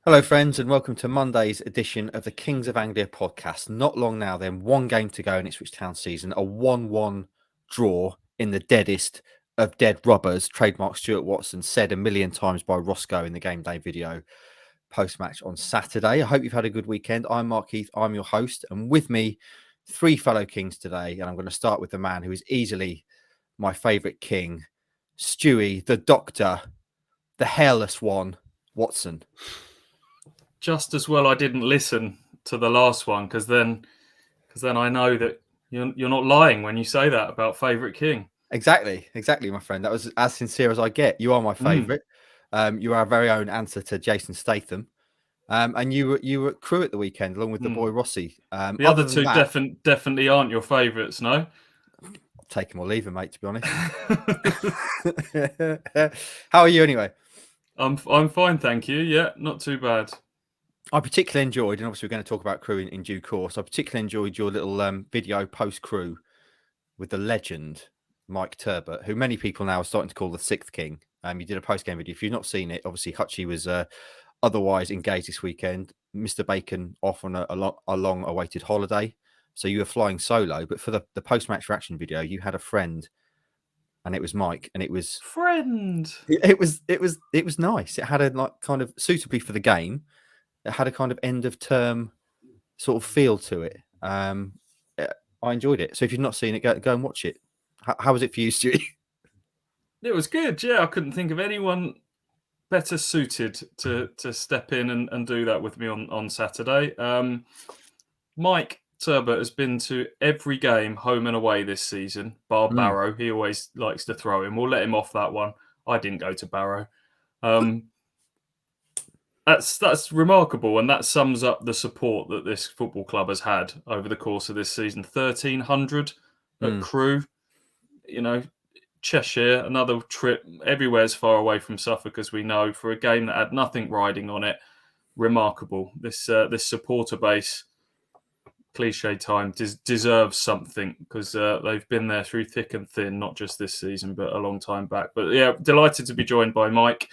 Hello, friends, and welcome to Monday's edition of the Kings of Anglia podcast. Not long now, then, one game to go in Ipswich Town season, a 1-1 draw in the deadest of dead rubbers, trademark Stuart Watson, said a million times by Roscoe in the game day video post-match on Saturday. I hope you've had a good weekend. I'm Mark Heath, I'm your host, and with me, three fellow Kings today, and I'm going to start with the man who is easily my favourite King, Stewie, the Doctor, the hairless one, Watson. Just as well I didn't listen to the last one because then I know that you're not lying when you say that about favourite King. Exactly, my friend. That was as sincere as I get. You are my favourite. You are our very own answer to Jason Statham. And you were at Crewe at the weekend along with the boy Rossi. The other two definitely aren't your favourites, no? Take him or leave him, mate, to be honest. How are you anyway? I'm fine, thank you. Yeah, not too bad. I particularly enjoyed, and obviously we're going to talk about Crewe in due course. I particularly enjoyed your little video post-Crewe with the legend Mike Turbot, who many people now are starting to call the sixth King. You did a post-game video. If you've not seen it, obviously Hutchie was otherwise engaged this weekend. Mr. Bacon off on a long-awaited holiday, so you were flying solo. But for the post-match reaction video, you had a friend, and it was Mike, and it was friend. It was nice. It had a kind of suitably for the game. It had a kind of end of term sort of feel to it. I enjoyed it. So if you've not seen it, go and watch it. How was it for you, Stewie? It was good. Yeah, I couldn't think of anyone better suited to step in and do that with me on Saturday. Mike Turbot has been to every game home and away this season, bar Barrow. He always likes to throw him. We'll let him off that one. I didn't go to Barrow. That's remarkable, and that sums up the support that this football club has had over the course of this season. 1,300 at Crewe, Cheshire, another trip. Everywhere's far away from Suffolk, as we know, for a game that had nothing riding on it. Remarkable. This supporter base, cliche time, deserves something because they've been there through thick and thin, not just this season, but a long time back. But yeah, delighted to be joined by Mike.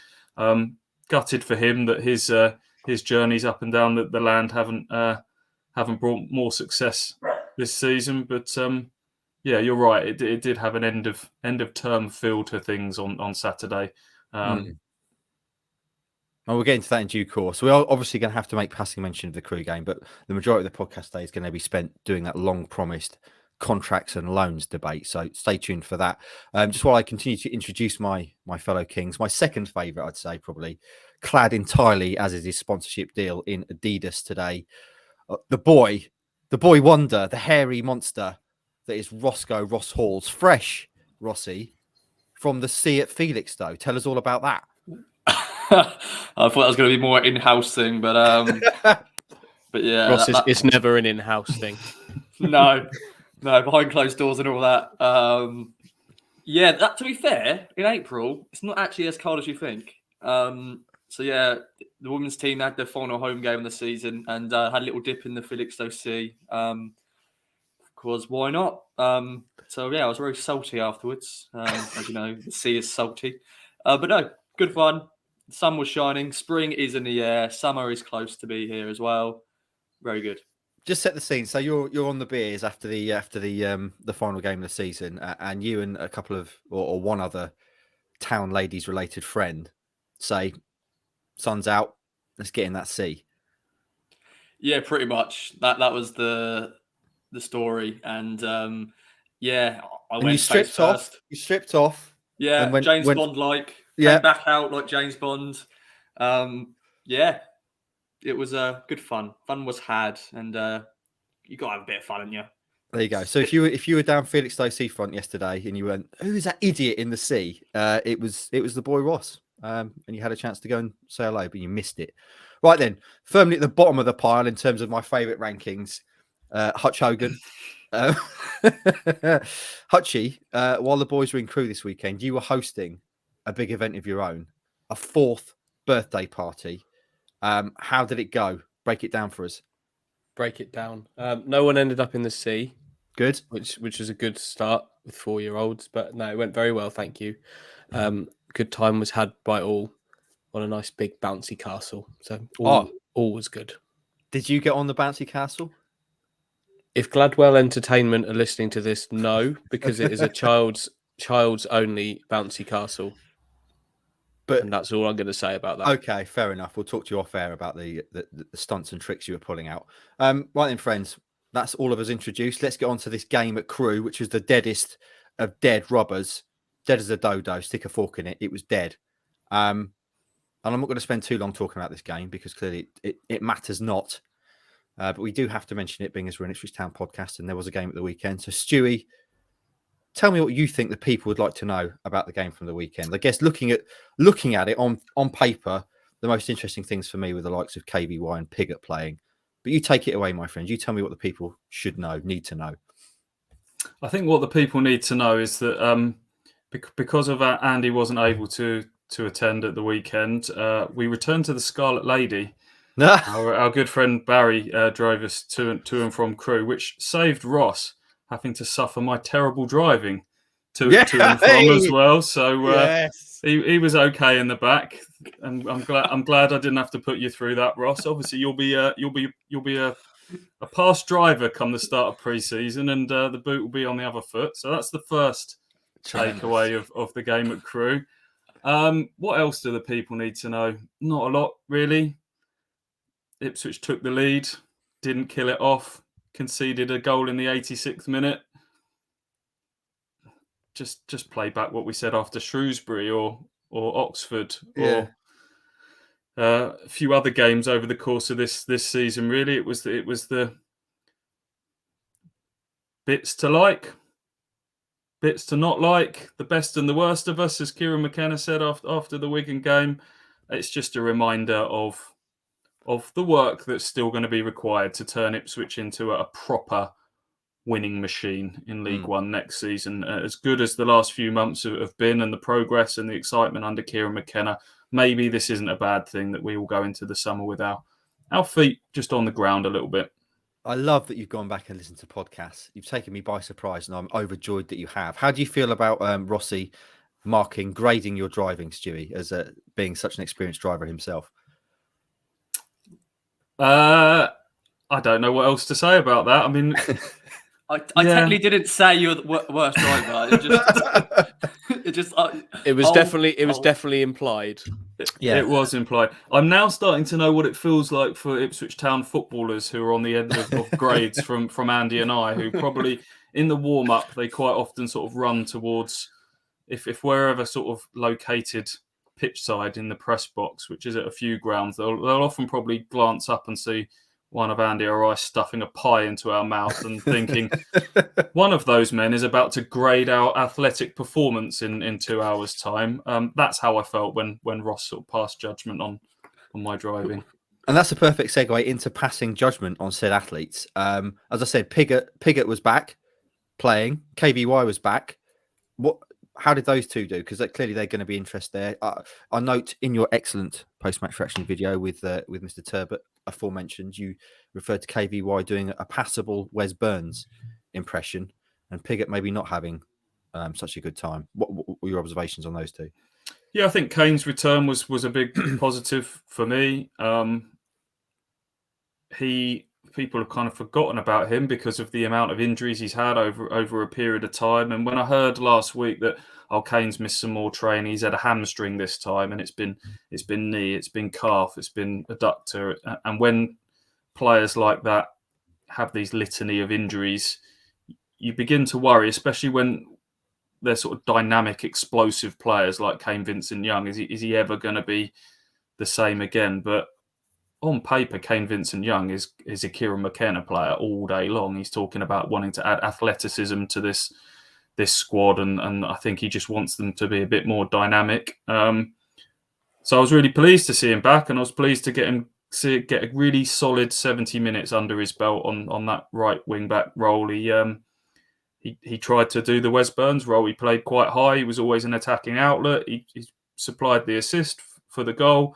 Gutted for him that his journeys up and down the land haven't brought more success this season. But yeah, you're right. It did have an end of term feel to things on Saturday. Well, we'll get into that in due course. We are obviously going to have to make passing mention of the Crewe game, but the majority of the podcast day is going to be spent doing that long-promised contracts and loans debate. So stay tuned for that. Just while I continue to introduce my fellow Kings, my second favourite, I'd say, probably clad entirely, as is his sponsorship deal, in Adidas today. The boy wonder, the hairy monster that is Roscoe Ross Hall's fresh, Rossi, from the sea at Felixstowe. Tell us all about that. I thought that was going to be more an in-house thing, but yeah, Ross, it's never an in-house thing. No, behind closed doors and all that. Yeah, that, to be fair, in April, it's not actually as cold as you think. So yeah, the women's team had their final home game of the season and had a little dip in the Felixstowe Sea. Because why not? So yeah, I was very salty afterwards. As you know, the sea is salty. But no, good fun. The sun was shining. Spring is in the air. Summer is close to be here as well. Very good. Just set the scene. So you're on the beers after the final game of the season, and you and a couple of or one other town ladies related friend say, "Sun's out. Let's get in that sea." Yeah, pretty much. That was the story, and yeah, I went. You stripped off. You stripped off. Yeah, James Bond like. Yeah, came back out like James Bond. Yeah, it was good fun. Fun was had, and you got to have a bit of fun, haven't you? There you go. So if you were down Felixstowe seafront yesterday and you went, "Who is that idiot in the sea?" It was the boy Ross, and you had a chance to go and say hello, but you missed it. Right then, firmly at the bottom of the pile in terms of my favourite rankings, Hutch Hogan. Hutchie, while the boys were in Crewe this weekend, you were hosting a big event of your own, a fourth birthday party. How did it go? Break it down for us. Break it down. No one ended up in the sea. Good. Which was a good start with 4-year-olds, but no, it went very well, thank you. Good time was had by all. on a nice big bouncy castle. So Oh. all was good. Did you get on the bouncy castle? If Gladwell Entertainment are listening to this, no, because it is a child's only bouncy castle. But and that's all I'm going to say about that. Okay, fair enough. We'll talk to you off air about the stunts and tricks you were pulling out. Right then, friends, that's all of us introduced. Let's get on to this game at Crewe, which was the deadest of dead robbers. Dead as a dodo, stick a fork in it. It was dead. And I'm not going to spend too long talking about this game because clearly it matters not. But we do have to mention it being as we're an Ipswich Town podcast and there was a game at the weekend. So, Stewie, tell me what you think the people would like to know about the game from the weekend. I guess looking at it on paper, the most interesting things for me were the likes of KVY and Pigott playing. But you take it away, my friend. You tell me what the people should know, need to know. I think what the people need to know is that because of Andy wasn't able to attend at the weekend, we returned to the Scarlet Lady. Our good friend Barry drove us to and from Crewe, which saved Ross having to suffer my terrible driving to and from as well. So he was okay in the back, and I'm glad I didn't have to put you through that, Ross. Obviously, you'll be a past driver come the start of pre-season, and the boot will be on the other foot. So that's the first takeaway of the game at Crewe. What else do the people need to know? Not a lot, really. Ipswich took the lead, didn't kill it off, conceded a goal in the 86th minute. Just play back what we said after Shrewsbury or Oxford or a few other games over the course of this season. Really, it was the bits to like, bits to not like, the best and the worst of us, as Kieran McKenna said after the Wigan game. It's just a reminder of the work that's still going to be required to turn Ipswich into a proper winning machine in League One next season. As good as the last few months have been, and the progress and the excitement under Kieran McKenna, maybe this isn't a bad thing that we will go into the summer with our feet just on the ground a little bit. I love that you've gone back and listened to podcasts. You've taken me by surprise, and I'm overjoyed that you have. How do you feel about Rossi grading your driving, Stewie, as being such an experienced driver himself? I don't know what else to say about that. I mean, I technically didn't say you're the worst driver. It was definitely implied. It was implied. I'm now starting to know what it feels like for Ipswich Town footballers who are on the end of grades from Andy and I, who probably in the warm up they quite often sort of run towards if we're ever sort of located pitch side in the press box, which is at a few grounds, they'll often probably glance up and see one of Andy or I stuffing a pie into our mouth and thinking one of those men is about to grade our athletic performance in 2 hours' time. That's how I felt when Ross sort of passed judgment on my driving. And that's a perfect segue into passing judgment on said athletes. As I said, Pigott was back playing. KVY was back. How did those two do? Because clearly they're going to be interested there. I note in your excellent post-match reaction video with Mr. Turbot, aforementioned, you referred to KVY doing a passable Wes Burns impression, and Pigott maybe not having such a good time. What were your observations on those two? Yeah, I think Kane's return was a big positive for me. People have kind of forgotten about him because of the amount of injuries he's had over a period of time. And when I heard last week that Kane's missed some more training, he's had a hamstring this time, and it's been knee, it's been calf, it's been adductor. And when players like that have these litany of injuries, you begin to worry, especially when they're sort of dynamic, explosive players like Kane Vincent-Young. Is he ever going to be the same again? But on paper, Kane Vincent-Young is a Kieran McKenna player all day long. He's talking about wanting to add athleticism to this squad, and I think he just wants them to be a bit more dynamic. So I was really pleased to see him back, and I was pleased to get a really solid 70 minutes under his belt on that right wing back role. He tried to do the Wes Burns role. He played quite high. He was always an attacking outlet. He supplied the assist for the goal.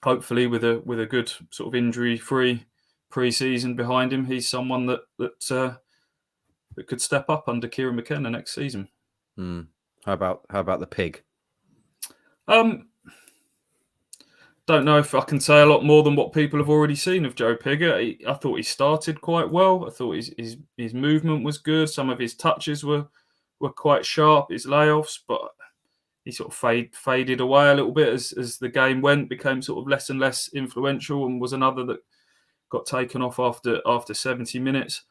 Hopefully, with a good sort of injury-free pre-season behind him, he's someone that could step up under Kieran McKenna next season. How about the pig? don't know if I can say a lot more than what people have already seen of Joe Pigott. I thought he started quite well. I thought his movement was good. Some of his touches were quite sharp, his layoffs, but he sort of faded away a little bit as the game went, became sort of less and less influential, and was another that got taken off after 70 minutes.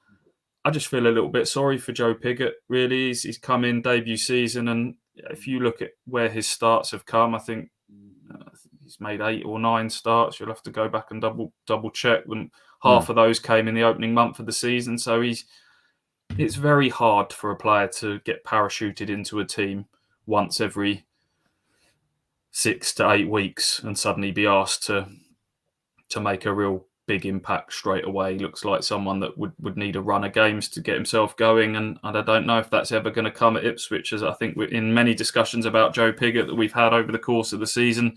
I just feel a little bit sorry for Joe Pigott, really. He's come in debut season, and if you look at where his starts have come, I think he's made 8 or 9 starts. You'll have to go back and double check them. Half of those came in the opening month of the season, so it's very hard for a player to get parachuted into a team once every 6 to 8 weeks and suddenly be asked to make a real big impact straight away. He looks like someone that would need a run of games to get himself going, and I don't know if that's ever going to come at Ipswich, as I think in many discussions about Joe Pigott that we've had over the course of the season,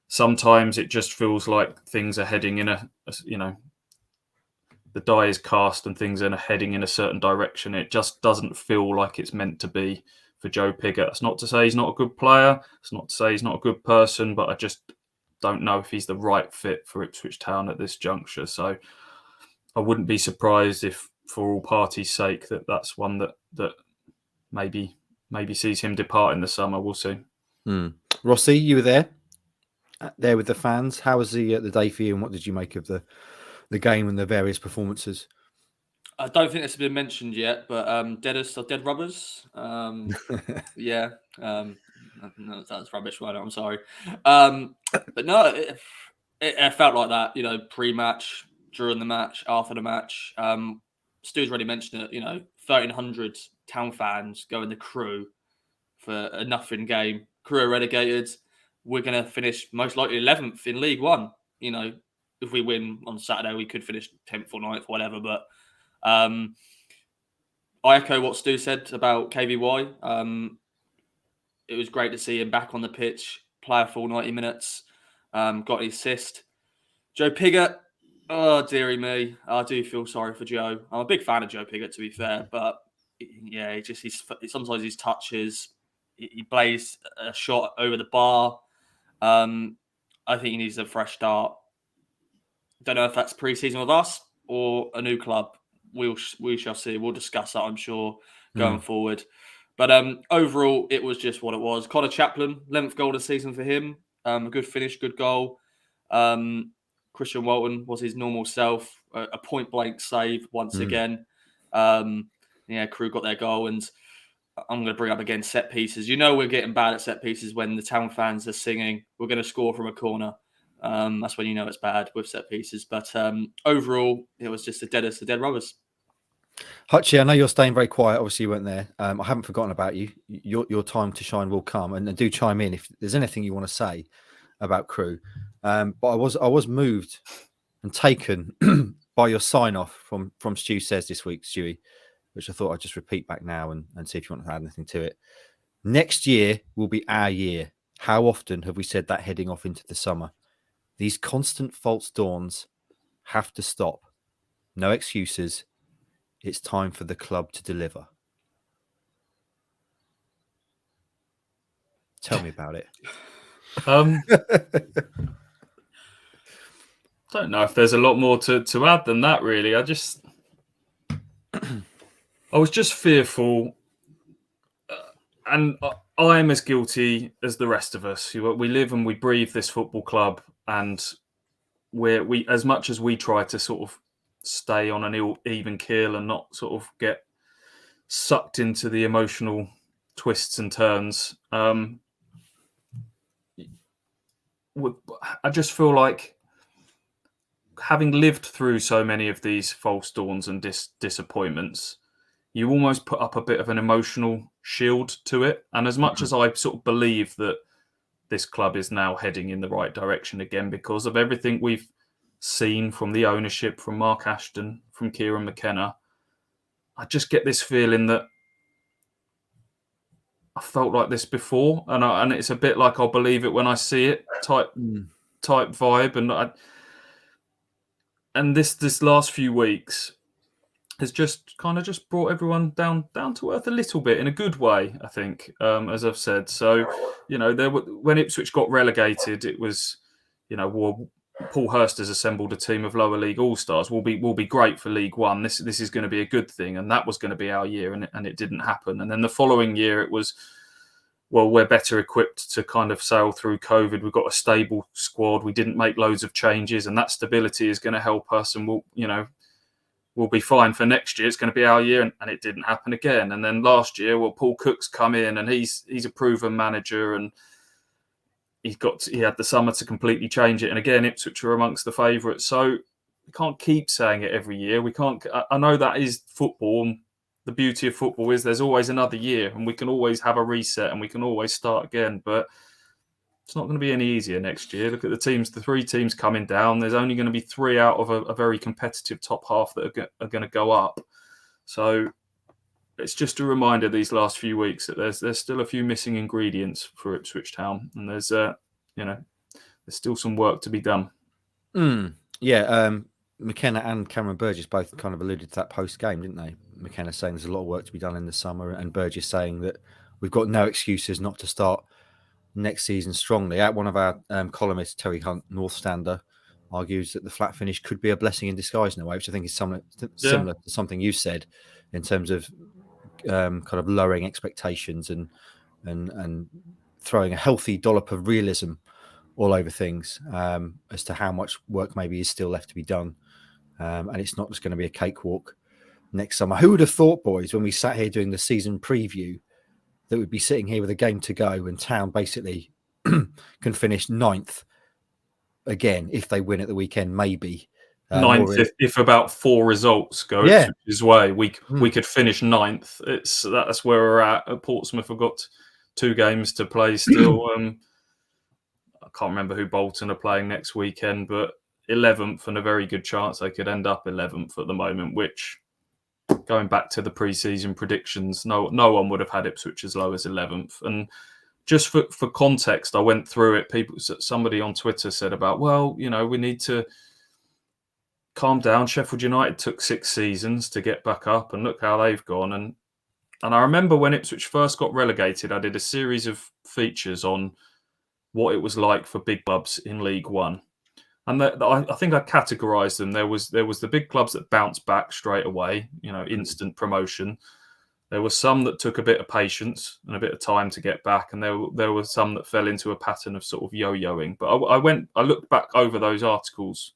sometimes it just feels like things are heading in the die is cast and things are heading in a certain direction. It just doesn't feel like it's meant to be for Joe Pigott. That's not to say he's not a good player. It's not to say he's not a good person, but I just don't know if he's the right fit for Ipswich Town at this juncture. So I wouldn't be surprised if, for all parties' sake, that's one that maybe sees him depart in the summer. We'll see. Rossi, you were there with the fans. How was the day for you, and what did you make of the game and the various performances? I don't think this has been mentioned yet, but dead rubbers. Yeah. No, that's rubbish. Right, I'm sorry. But no, it felt like that. Pre-match, during the match, after the match. Stu's already mentioned it. 1,300 Town fans going to Crewe for a nothing game. Crewe are relegated. We're going to finish most likely 11th in League One. If we win on Saturday, we could finish 10th or 9th, whatever. But I echo what Stu said about KVY. It was great to see him back on the pitch, play a full 90 minutes, got an assist. Joe Pigott, oh, dearie me. I do feel sorry for Joe. I'm a big fan of Joe Pigott, to be fair. But, yeah, sometimes his touches, he plays a shot over the bar. I think he needs a fresh start. Don't know if that's pre-season with us or a new club. We shall see. We'll discuss that, I'm sure, going forward. But overall, it was just what it was. Connor Chaplin, 11th goal of the season for him. A good finish, good goal. Christian Walton was his normal self. A point-blank save once again. Crewe got their goal. And I'm going to bring up again set pieces. We're getting bad at set pieces when the Town fans are singing, we're going to score from a corner. That's when it's bad with set pieces. But overall, it was just the dead rubbers. Hutchie, I know you're staying very quiet. Obviously, you weren't there. I haven't forgotten about you. Your time to shine will come, and do chime in if there's anything you want to say about Crewe. But I was moved and taken by your sign off from Stu Says this week, Stewie, which I thought I'd just repeat back now and see if you want to add anything to it. Next year will be our year. How often have we said that heading off into the summer? These constant false dawns have to stop. No excuses. It's time for the club to deliver. Tell me about it. Don't know if there's a lot more to add than that, really. I was just fearful, and I am as guilty as the rest of us. We live and we breathe this football club, and we as much as we try to sort of stay on an even keel and not sort of get sucked into the emotional twists and turns. I just feel like, having lived through so many of these false dawns and disappointments, you almost put up a bit of an emotional shield to it. And as much as I sort of believe that this club is now heading in the right direction again because of everything we've seen from the ownership, from Mark Ashton, from Kieran McKenna, I just get this feeling that I felt like this before, and it's a bit like I'll believe it when I see it type vibe, and this last few weeks has just kind of just brought everyone down to earth a little bit in a good way, I think, as I've said. So, when Ipswich got relegated, it was, Paul Hurst has assembled a team of lower league all-stars. Will be great for League One. This is going to be a good thing, and that was going to be our year, and it didn't happen. And then the following year, it was, well, we're better equipped to kind of sail through COVID. We've got a stable squad. We didn't make loads of changes, and that stability is going to help us, and we'll be fine for next year. It's going to be our year, and it didn't happen again. And then last year, well, Paul Cook's come in, and he's a proven manager, and he had the summer to completely change it. And again, Ipswich are amongst the favourites. So we can't keep saying it every year. We can't. I know that is football, and the beauty of football is there's always another year, and we can always have a reset, and we can always start again. But it's not going to be any easier next year. Look at the teams, the 3 teams coming down. There's only going to be 3 out of a very competitive top half that are going to go up. So it's just a reminder these last few weeks that there's still a few missing ingredients for Ipswich Town, and there's still some work to be done. McKenna and Cameron Burgess both kind of alluded to that post game, didn't they? McKenna saying there's a lot of work to be done in the summer, and Burgess saying that we've got no excuses not to start next season strongly. One of our columnists, Terry Hunt, North Stander, argues that the flat finish could be a blessing in disguise in a way, which I think is similar to something you said in terms of kind of lowering expectations and throwing a healthy dollop of realism all over things as to how much work maybe is still left to be done. And it's not just going to be a cakewalk next summer. Who would have thought, boys, when we sat here doing the season preview, that we'd be sitting here with a game to go and Town basically can finish 9th again if they win at the weekend, maybe. 9th, if about 4 results go Ipswich's way, we could finish 9th. That's where we're at. Portsmouth have got 2 games to play still. I can't remember who Bolton are playing next weekend, but 11th, and a very good chance they could end up 11th at the moment, which, going back to the pre-season predictions, no one would have had Ipswich as low as 11th. And just for context, I went through it. Somebody on Twitter said about, we need to calm down. Sheffield United took 6 seasons to get back up, and look how they've gone. And I remember when Ipswich first got relegated, I did a series of features on what it was like for big clubs in League One. And I think I categorised them. There was the big clubs that bounced back straight away, instant promotion. There were some that took a bit of patience and a bit of time to get back, and there were some that fell into a pattern of sort of yo-yoing. But I looked back over those articles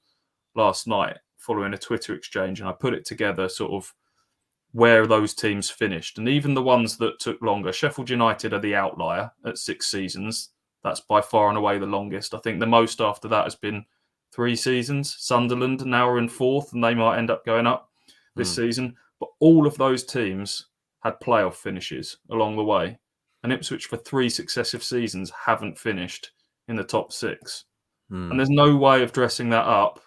last night following a Twitter exchange, and I put it together sort of where those teams finished. And even the ones that took longer, Sheffield United are the outlier at 6 seasons. That's by far and away the longest. I think the most after that has been 3 seasons. Sunderland now are in 4th, and they might end up going up this season. But all of those teams had playoff finishes along the way. And Ipswich for 3 successive seasons haven't finished in the top 6. And there's no way of dressing that up.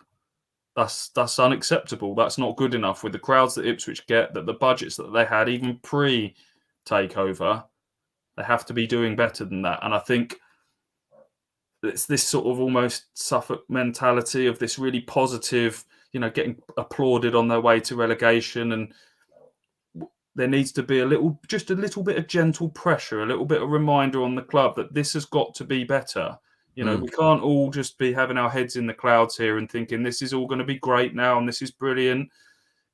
That's unacceptable. That's not good enough with the crowds that Ipswich get, that the budgets that they had even pre-takeover. They have to be doing better than that. And I think it's this sort of almost Suffolk mentality of this really positive, getting applauded on their way to relegation. And there needs to be just a little bit of gentle pressure, a little bit of reminder on the club that this has got to be better. We can't all just be having our heads in the clouds here and thinking this is all going to be great now and this is brilliant.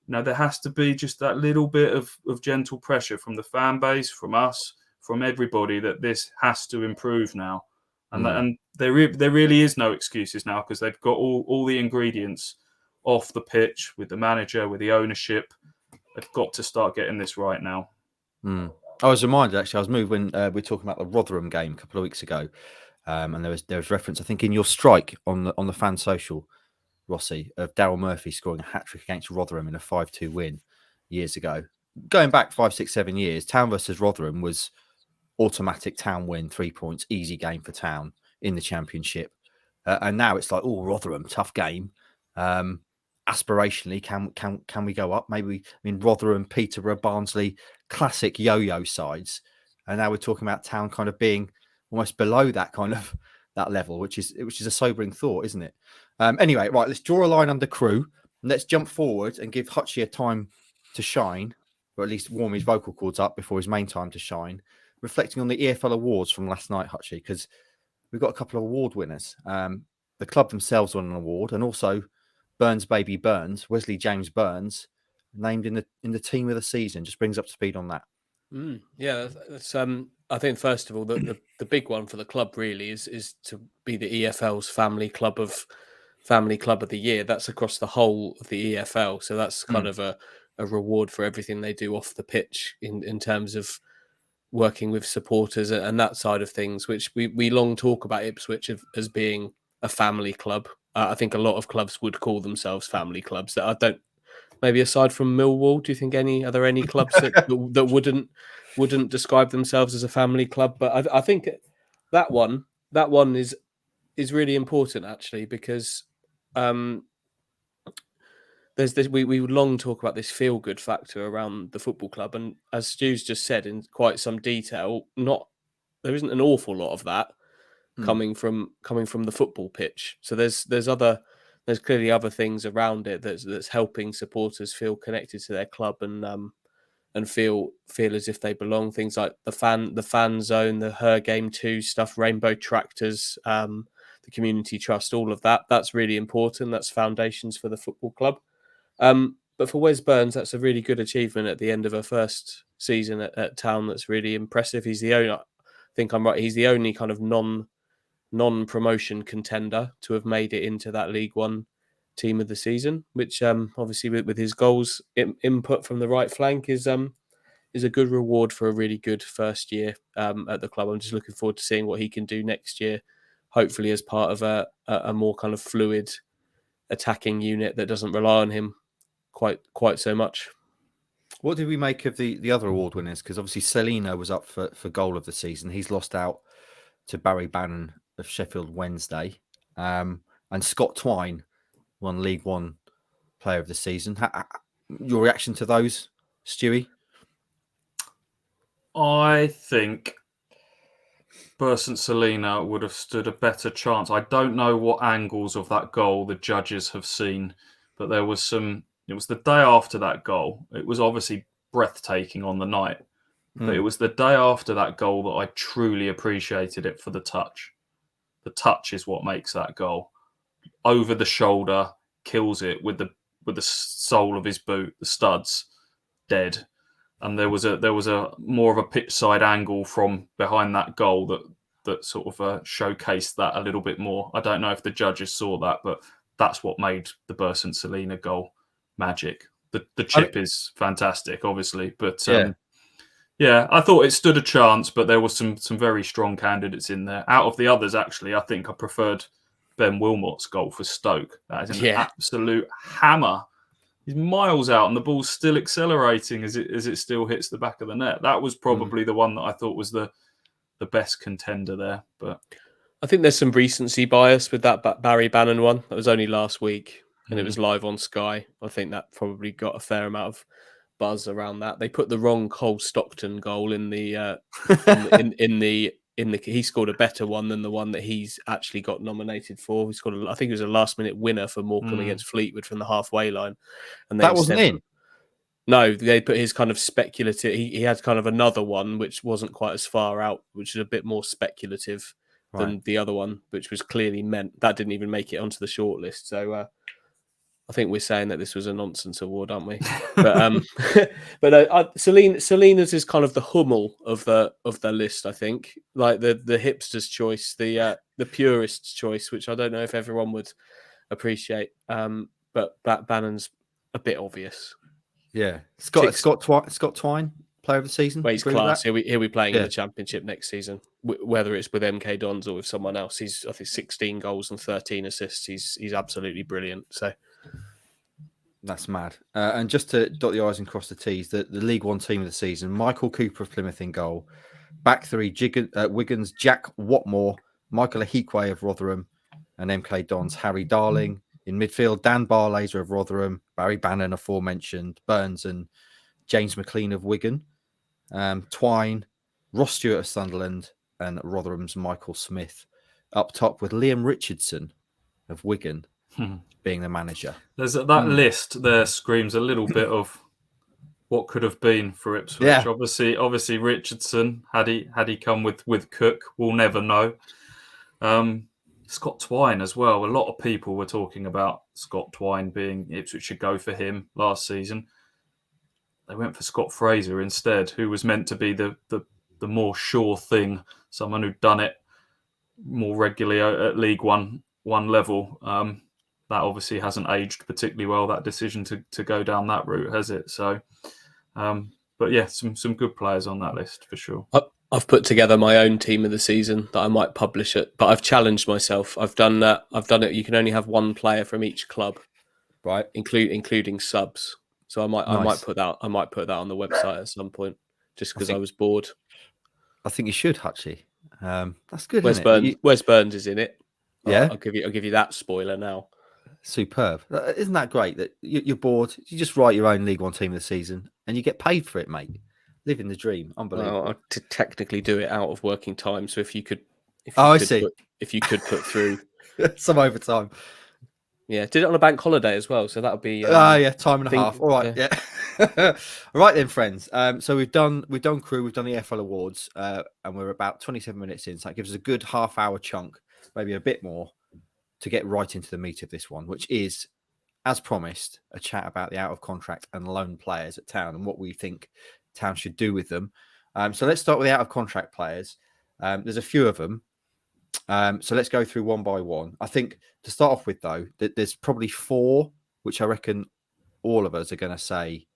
There has to be just that little bit of gentle pressure from the fan base, from us, from everybody, that this has to improve now. And there really is no excuses now, because they've got all the ingredients off the pitch with the manager, with the ownership. They've got to start getting this right now. I was reminded, actually, I was moved when we were talking about the Rotherham game a couple of weeks ago. And there was reference, I think, in your strike on the fan social, Rossi, of Daryl Murphy scoring a hat-trick against Rotherham in a 5-2 win years ago. Going back 5, 6, 7 years, Town versus Rotherham was automatic Town win, 3 points, easy game for Town in the Championship. And now it's like, Rotherham, tough game. Aspirationally, can we go up? Maybe, Rotherham, Peterborough, Barnsley, classic yo-yo sides. And now we're talking about Town kind of being almost below that kind of that level, which is a sobering thought, isn't it? Anyway, right, let's draw a line under Crewe. And let's jump forward and give Hutchie a time to shine, or at least warm his vocal cords up before his main time to shine. Reflecting on the EFL awards from last night, Hutchie, because we've got a couple of award winners. the club themselves won an award, and also Burns baby Burns, Wesley James Burns, named in the team of the season. Just brings up to speed on that. Yeah, that's I think first of all, the big one for the club really is to be the EFL's family club of the year. That's across the whole of the EFL, so that's kind of a reward for everything they do off the pitch in terms of working with supporters and that side of things, which we long talk about Ipswich as being a family club. I think a lot of clubs would call themselves family clubs. That I don't. Maybe aside from Millwall, do you think are there any clubs that wouldn't describe themselves as a family club? But I think that one is really important actually, because there's this we would long talk about this feel good factor around the football club, and as Stu's just said in quite some detail, there isn't an awful lot of that coming from the football pitch. So there's clearly other things around it that's helping supporters feel connected to their club and feel as if they belong. Things like the fan zone, the Her Game 2 stuff, rainbow tractors, the community trust, all of that's really important. That's foundations for the football club. But for Wes Burns, that's a really good achievement at the end of her first season at Town. That's really impressive. He's the only, I think I'm right, he's the only kind of non-promotion contender to have made it into that League One team of the season, which obviously with his goals input from the right flank is a good reward for a really good first year at the club. I'm just looking forward to seeing what he can do next year, hopefully as part of a more kind of fluid attacking unit that doesn't rely on him quite so much. What did we make of the other award winners? Because obviously Selina was up for goal of the season. He's lost out to Barry Bannon of Sheffield Wednesday. And Scott Twine won League One Player of the Season. Your reaction to those, Stewie? I think Bursant Selina would have stood a better chance. I don't know what angles of that goal the judges have seen, but there was some. It was the day after that goal. It was obviously breathtaking on the night, but it was the day after that goal that I truly appreciated it for the touch. The touch is what makes that goal. Over the shoulder, kills it with the sole of his boot, the studs, dead. And there was a more of a pitch side angle from behind that goal that sort of showcased that a little bit more. I don't know if the judges saw that, but that's what made the Bursant Selina goal magic. The chip is fantastic, obviously, but yeah, I thought it stood a chance, but there was some very strong candidates in there. Out of the others, actually, I think I preferred Ben Wilmot's goal for Stoke. That is an absolute hammer. He's miles out, and the ball's still accelerating as it still hits the back of the net. That was probably the one that I thought was the best contender there. But I think there's some recency bias with that Barry Bannon one. That was only last week, and it was live on Sky. I think that probably got a fair amount of buzz around that. They put the wrong Cole Stockton goal in the he scored a better one than the one that he's actually got nominated for. He scored I think it was a last minute winner for Morecambe against Fleetwood from the halfway line, and that wasn't in. No, they put his kind of speculative. He had kind of another one which wasn't quite as far out, which is a bit more speculative than the other one, which was clearly meant that didn't even make it onto the shortlist. So I think we're saying that this was a nonsense award, aren't we? But Selina's is kind of the Hummel of the list. I think, like the hipster's choice, the purist's choice, which I don't know if everyone would appreciate. But Bannon's a bit obvious. Yeah, Scott Twine, Player of the Season. Well, he's class. He'll be playing in the Championship next season, whether it's with MK Dons or with someone else. He's, I think, 16 goals and 13 assists. He's absolutely brilliant. So. That's mad. And just to dot the I's and cross the T's, the League One team of the season, Michael Cooper of Plymouth in goal. Back three, Wigan's Jack Watmore, Michael Ahikwe of Rotherham, and MK Dons, Harry Darling. In midfield, Dan Barlaser of Rotherham, Barry Bannon, aforementioned, Burns and James McLean of Wigan. Twine, Ross Stewart of Sunderland, and Rotherham's Michael Smith. Up top with Liam Richardson of Wigan. Being the manager. There's that list there screams a little bit of what could have been for Ipswich. Yeah. Obviously Richardson, had he come with Cook, we'll never know. Scott Twine as well. A lot of people were talking about Scott Twine being Ipswich should go for him last season. They went for Scott Fraser instead, who was meant to be the more sure thing, someone who'd done it more regularly at League One level. That obviously hasn't aged particularly well, that decision to go down that route, has it? So, but yeah, some good players on that list for sure. I've put together my own team of the season that I might publish it, but I've challenged myself. I've done that. I've done it. You can only have one player from each club, right? Including subs. So I might put that on the website at some point, just because I was bored. I think you should, Hutchie. That's good. Wes Burns is in it. Yeah, I'll give you that spoiler now. Superb. Isn't that great that you're bored? You just write your own League One team of the season and you get paid for it, mate. Living the dream. Unbelievable. Well, to technically do it out of working time. So if you could put through some overtime. Yeah, did it on a bank holiday as well. So that'll be time and a half. All right, yeah. All right then, friends. So we've done Crewe, we've done the EFL Awards, and we're about 27 minutes in. So that gives us a good half-hour chunk, maybe a bit more, to get right into the meat of this one, which is, as promised, a chat about the out of contract and loan players at Town and what we think Town should do with them. So let's start with the out of contract players. There's a few of them. So let's go through one by one. I think to start off with, though, there's probably 4, which I reckon all of us are going to say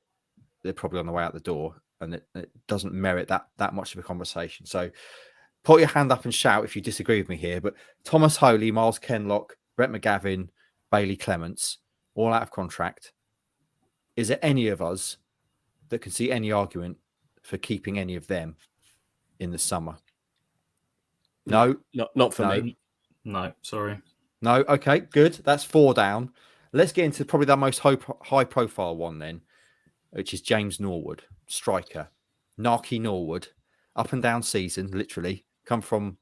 they're probably on the way out the door, and it doesn't merit that much of a conversation. So put your hand up and shout if you disagree with me here. But Thomas Holy, Miles Kenlock, Brett McGavin, Bailey Clements, all out of contract. Is there any of us that can see any argument for keeping any of them in the summer? No, not for me. No, sorry. No, okay, good. That's 4 down. Let's get into probably the most high-profile one then, which is James Norwood, striker. Narky Norwood, up and down season, literally. Come from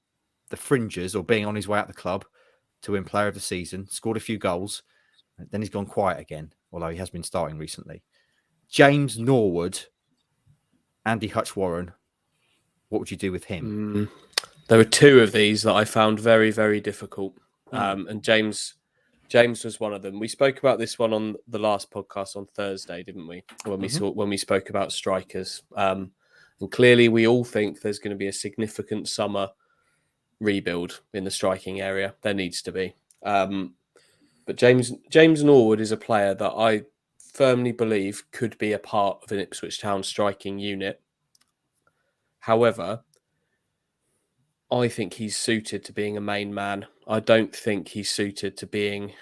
the fringes or being on his way out the club to win Player of the Season. Scored a few goals. Then he's gone quiet again, although he has been starting recently. James Norwood, Andy Hutch-Warren, what would you do with him? There were 2 of these that I found very, very difficult. And James was one of them. We spoke about this one on the last podcast on Thursday, didn't we? When we spoke about strikers. And clearly we all think there's going to be a significant summer rebuild in the striking area. There needs to be. But James Norwood is a player that I firmly believe could be a part of an Ipswich Town striking unit. However, I think he's suited to being a main man. I don't think he's suited to being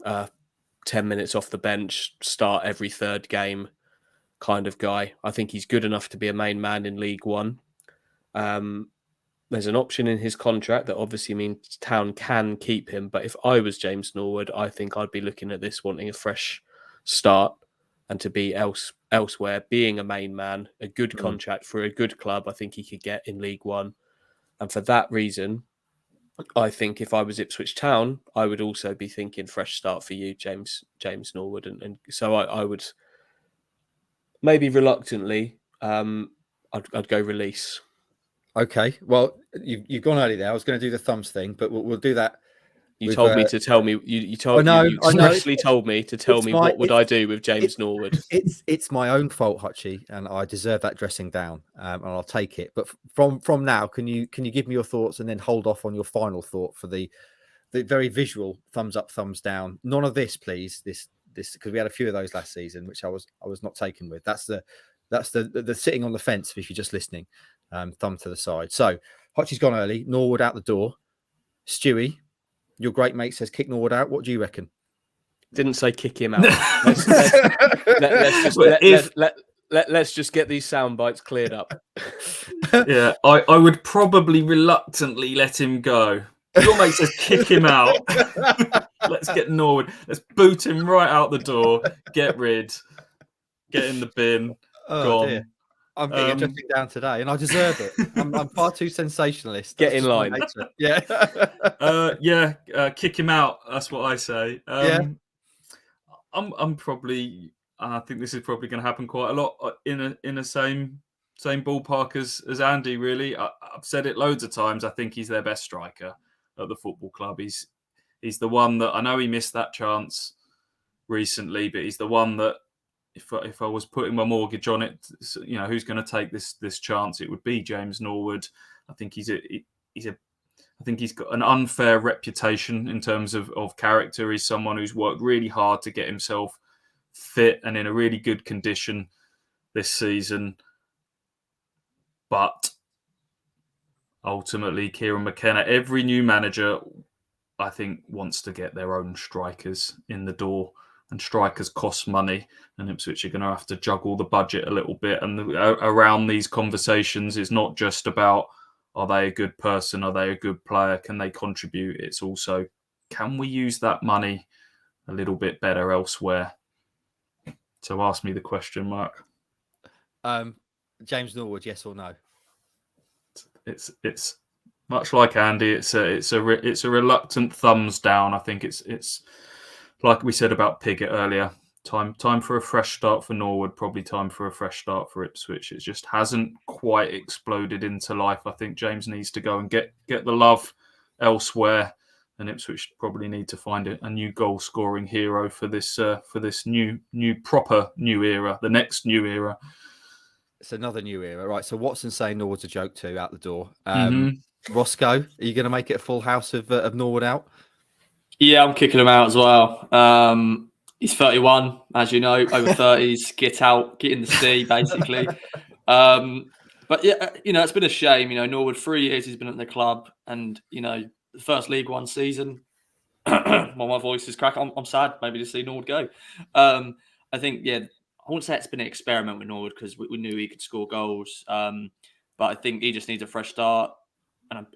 10 minutes off the bench, start every third game kind of guy. I think he's good enough to be a main man in League One. There's an option in his contract that obviously means Town can keep him. But if I was James Norwood, I think I'd be looking at this wanting a fresh start and to be elsewhere, being a main man, a good contract for a good club. I think he could get in League One. And for that reason, I think if I was Ipswich Town, I would also be thinking fresh start for you, James Norwood. And so I would maybe reluctantly, I'd go release. Okay. Well, you've gone early there. I was going to do the thumbs thing, but we'll do that. You told me to tell me. You especially told me to tell me what would I do with James Norwood. It's my own fault, Hutchie, and I deserve that dressing down, and I'll take it. But from now, can you give me your thoughts and then hold off on your final thought for the very visual thumbs up, thumbs down? None of this, please. This because we had a few of those last season, which I was not taken with. That's the sitting on the fence if you're just listening. Thumb to the side. So Hutchie's gone early. Norwood out the door. Stewie, your great mate says kick Norwood out. What do you reckon? Didn't say kick him out. Let's just get these sound bites cleared up. Yeah, I would probably reluctantly let him go. Your mate says kick him out. Let's get Norwood. Let's boot him right out the door. Get rid. Get in the bin. Gone. Dear. I'm getting a dressing down today, and I deserve it. I'm far too sensationalist. Get in line. Yeah. Kick him out. That's what I say. I'm probably. I think this is probably going to happen quite a lot in a same ballpark as Andy. Really, I've said it loads of times. I think he's their best striker at the football club. He's He's the one that I know he missed that chance recently, but he's the one that if I was putting my mortgage on it, who's going to take this chance? It would be James Norwood. I think I think he's got an unfair reputation in terms of character. He's someone who's worked really hard to get himself fit and in a really good condition this season. But ultimately, Kieran McKenna, every new manager, I think, wants to get their own strikers in the door. And strikers cost money, and Ipswich are going to have to juggle the budget a little bit. And around these conversations, it's not just about, are they a good person? Are they a good player? Can they contribute? It's also, can we use that money a little bit better elsewhere? So ask me the question, Mark. James Norwood, yes or no? It's much like Andy. It's a reluctant thumbs down. I think it's like we said about Piggott earlier. Time for a fresh start for Norwood. Probably time for a fresh start for Ipswich. It just hasn't quite exploded into life. I think James needs to go and get the love elsewhere, and Ipswich probably need to find a new goal scoring hero for this new proper new era. The next new era. It's another new era, right? So Watson's saying Norwood's a joke too, out the door. Roscoe, are you going to make it a full house of Norwood out? Yeah, I'm kicking him out as well. He's 31, as you know, over 30s. Get out, get in the sea, basically. But yeah, it's been a shame. Norwood, 3 years he's been at the club, and the first League One season. While my voice is cracking, I'm sad maybe to see Norwood go. I think, I wouldn't say it's been an experiment with Norwood because we knew he could score goals. But I think he just needs a fresh start. And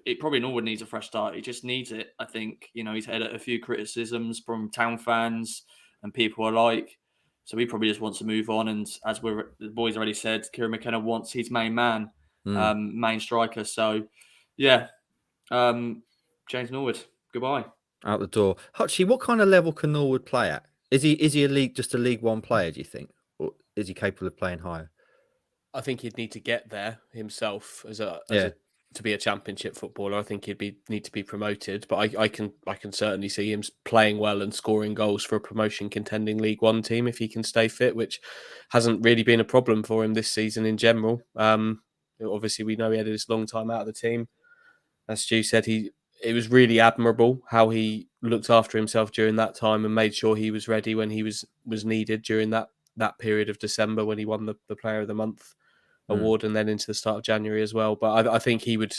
Norwood needs a fresh start. He just needs it. I think, he's had a few criticisms from town fans and people alike. So he probably just wants to move on. And as the boys already said, Kieran McKenna wants his main man, main striker. So, James Norwood, goodbye. Out the door. Hutchie, what kind of level can Norwood play at? Is he just a League One player, do you think? Or is he capable of playing higher? I think he'd need to get there himself to be a championship footballer. I think he'd need to be promoted, but I can certainly see him playing well and scoring goals for a promotion contending League One team if he can stay fit, which hasn't really been a problem for him this season in general. Obviously, we know he had this long time out of the team. As Stu said, it was really admirable how he looked after himself during that time and made sure he was ready when he was needed during that period of December when he won the Player of the Month award and then into the start of January as well. But I think he would.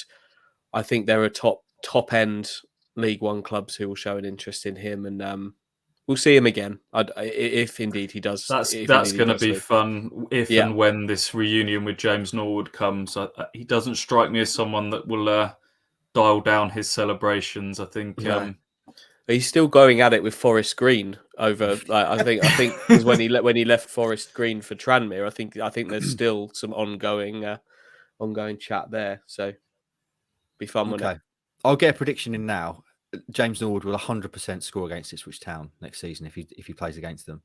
I think there are top end League One clubs who will show an interest in him, and we'll see him again if indeed he does. That's going to be fun if and when this reunion with James Norwood comes. He doesn't strike me as someone that will dial down his celebrations. I think. No. He's still going at it with Forest Green over. I think because when he left Forest Green for Tranmere, I think there's still some ongoing chat there. So be fun with it. I'll get a prediction in now. James Norwood will 100% score against Ipswich Town next season if he plays against them.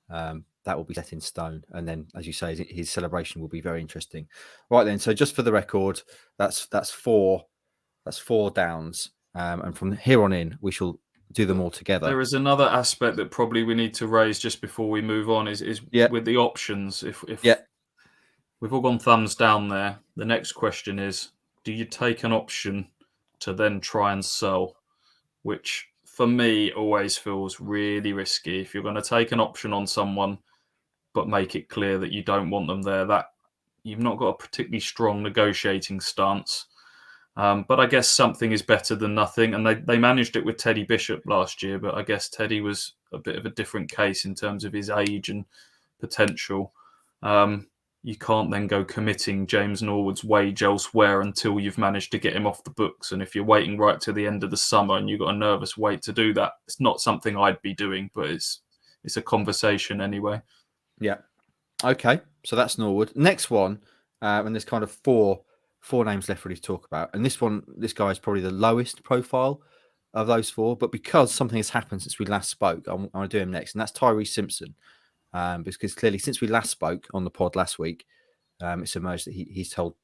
That will be set in stone, and then, as you say, his celebration will be very interesting. Right then, so just for the record, that's four downs, and from here on in, we shall do them all together. There is another aspect that probably we need to raise just before we move on is with the options. If we've all gone thumbs down there, the next question is, do you take an option to then try and sell? Which for me always feels really risky. If you're going to take an option on someone but make it clear that you don't want them there, that you've not got a particularly strong negotiating stance. But I guess something is better than nothing. And they managed it with Teddy Bishop last year, but I guess Teddy was a bit of a different case in terms of his age and potential. You can't then go committing James Norwood's wage elsewhere until you've managed to get him off the books. And if you're waiting right to the end of the summer and you've got a nervous wait to do that, it's not something I'd be doing, but it's a conversation anyway. Yeah. Okay. So that's Norwood. Next one, and there's kind of four names left for you to talk about. And this guy is probably the lowest profile of those four, but because something has happened since we last spoke, I want to do him next. And that's Tyrese Simpson. Because clearly since we last spoke on the pod last week, it's emerged that he's told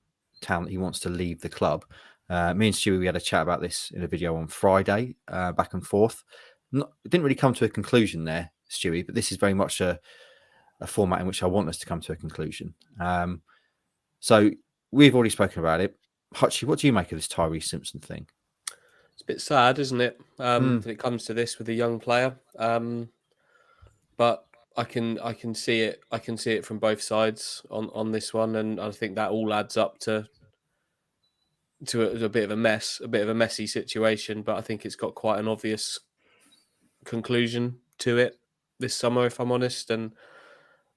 Town that he wants to leave the club. Me and Stewie, we had a chat about this in a video on Friday, back and forth. It didn't really come to a conclusion there, Stewie, but this is very much a format in which I want us to come to a conclusion. So we've already spoken about it. Hutchie, what do you make of this Tyrese Simpson thing? It's a bit sad, isn't it? When it comes to this with a young player. But I can see it. I can see it from both sides on this one, and I think that all adds up to a bit of a mess, a bit of a messy situation. But I think it's got quite an obvious conclusion to it this summer, if I'm honest. And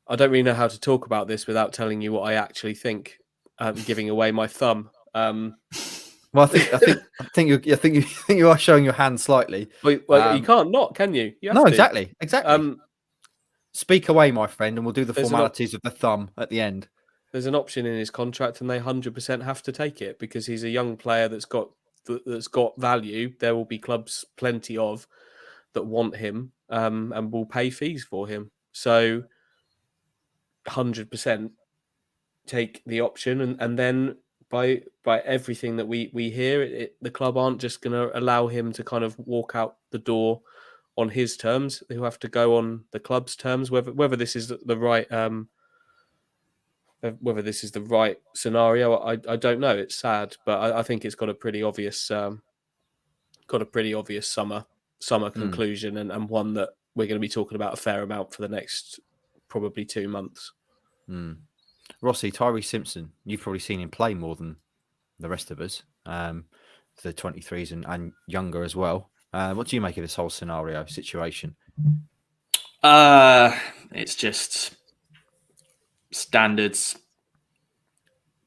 I don't really know how to talk about this without telling you what I actually think. Giving away my thumb. Well, I think you are showing your hand slightly. Well, you can't not, can you? You have no, to. exactly. Speak away, my friend, and we'll do the formalities of the thumb at the end. There's an option in his contract, and they 100% have to take it because he's a young player that's got value. There will be clubs, plenty of, that want him and will pay fees for him. So 100% take the option, and then by everything that we hear, the club aren't just going to allow him to kind of walk out the door on his terms. He'll have to go on the club's terms. Whether this is the right scenario, I don't know. It's sad, but I think it's got a pretty obvious summer conclusion, and one that we're going to be talking about a fair amount for the next probably 2 months. Rossi, Tyrese Simpson, you've probably seen him play more than the rest of us, the 23s and younger as well. What do you make of this whole situation? It's just standards,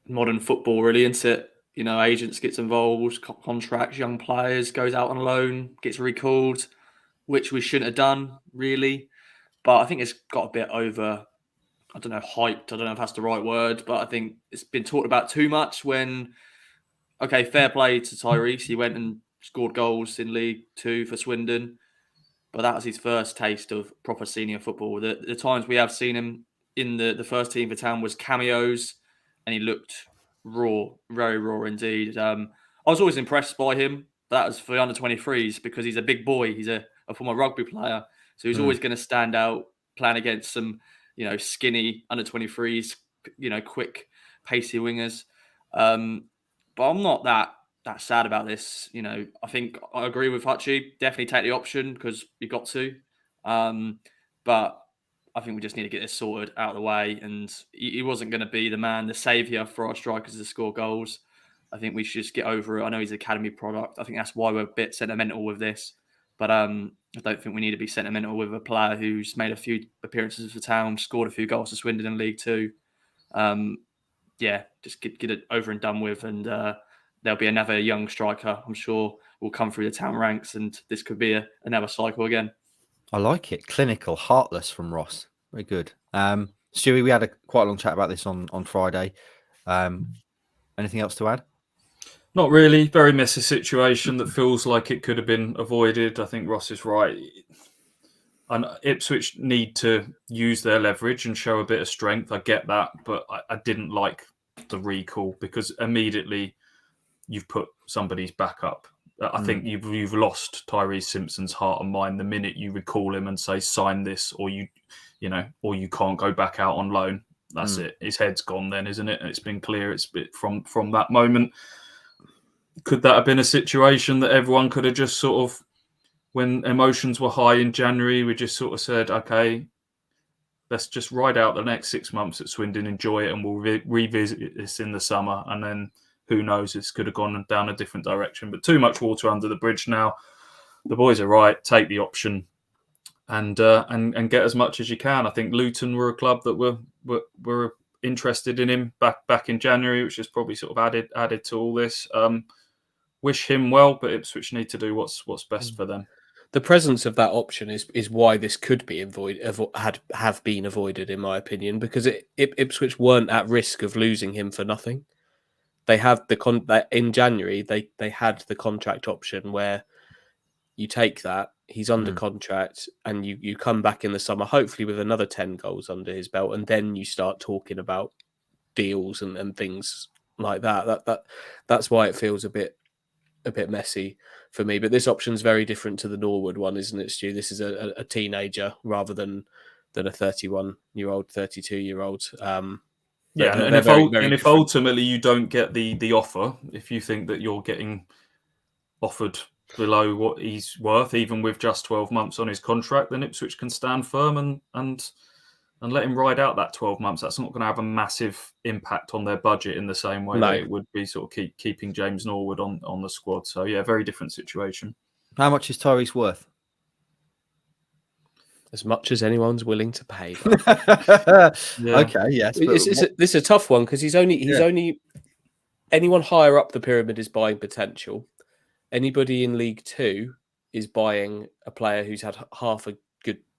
modern football, really, isn't it? You know, agents gets involved, contracts, young players, goes out on loan, gets recalled, which we shouldn't have done, really. But I think it's got a bit over, I don't know, hyped. I don't know if that's the right word, but I think it's been talked about too much when, okay, fair play to Tyrese. He went and scored goals in League Two for Swindon, but that was his first taste of proper senior football. The times we have seen him in the first team for Town was cameos, and he looked raw, very raw indeed. I was always impressed by him. That was for the under-23s because he's a big boy. He's a former rugby player, so he's always going to stand out playing against some, skinny under-23s, quick, pacey wingers. But I'm not that sad about this. I think I agree with Hutchie. Definitely take the option because you got to. But I think we just need to get this sorted out of the way. And he wasn't going to be the saviour for our strikers to score goals. I think we should just get over it. I know he's an academy product. I think that's why we're a bit sentimental with this. But I don't think we need to be sentimental with a player who's made a few appearances for Town, scored a few goals for Swindon in League Two. Just get it over and done with. And there'll be another young striker, I'm sure, will come through the Town ranks. And this could be another cycle again. I like it. Clinical, heartless from Ross. Very good. Stewie, we had quite a long chat about this on Friday. Anything else to add? Not really. Very messy situation that feels like it could have been avoided. I think Ross is right. And Ipswich need to use their leverage and show a bit of strength. I get that, but I didn't like the recall because immediately you've put somebody's back up. I think you've lost Tyrese Simpson's heart and mind the minute you recall him and say sign this, or you can't go back out on loan. That's it. His head's gone then, isn't it? It's been clear. It's from that moment. Could that have been a situation that everyone could have just sort of, when emotions were high in January, we just sort of said, okay, let's just ride out the next 6 months at Swindon, enjoy it, and we'll revisit this in the summer. And then who knows, this could have gone down a different direction. But too much water under the bridge now. The boys are right. Take the option and get as much as you can. I think Luton were a club that were interested in him back in January, which is probably sort of added to all this. Wish him well, but Ipswich need to do what's best for them. The presence of that option is why this could be have been avoided, in my opinion, because Ipswich weren't at risk of losing him for nothing. They have in January they had the contract option where you take that, he's under contract, and you come back in the summer, hopefully with another 10 goals under his belt, and then you start talking about deals and things like that. That's why it feels a bit messy for me. But this option's very different to the Norwood one, isn't it, Stu? This is a teenager rather than a 31-year-old, 32-year-old. Yeah, and they're if very, very and if different. ultimately you don't get the offer, if you think that you're getting offered below what he's worth, even with just 12 months on his contract, then Ipswich can stand firm and let him ride out that 12 months. That's not going to have a massive impact on their budget in the same way that it would be sort of keeping James Norwood on the squad. So yeah, very different situation. How much is Tyrese worth? As much as anyone's willing to pay. Yeah. Okay, yes. This is a tough one because he's only anyone higher up the pyramid is buying potential. Anybody in League Two is buying a player who's had half a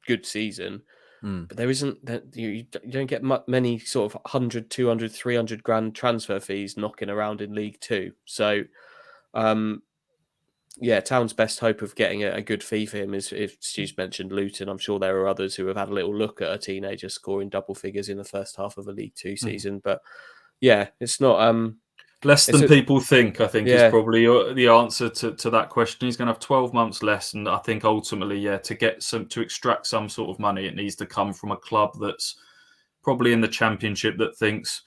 good season. But there isn't that you don't get many sort of 100, 200, 300 grand transfer fees knocking around in League Two. So, Town's best hope of getting a good fee for him is, if Stu's mentioned Luton, I'm sure there are others who have had a little look at a teenager scoring double figures in the first half of a League Two season. But yeah, it's not less than people think, I think, is probably the answer to that question. He's going to have 12 months less. And I think ultimately, to extract some sort of money, it needs to come from a club that's probably in the Championship that thinks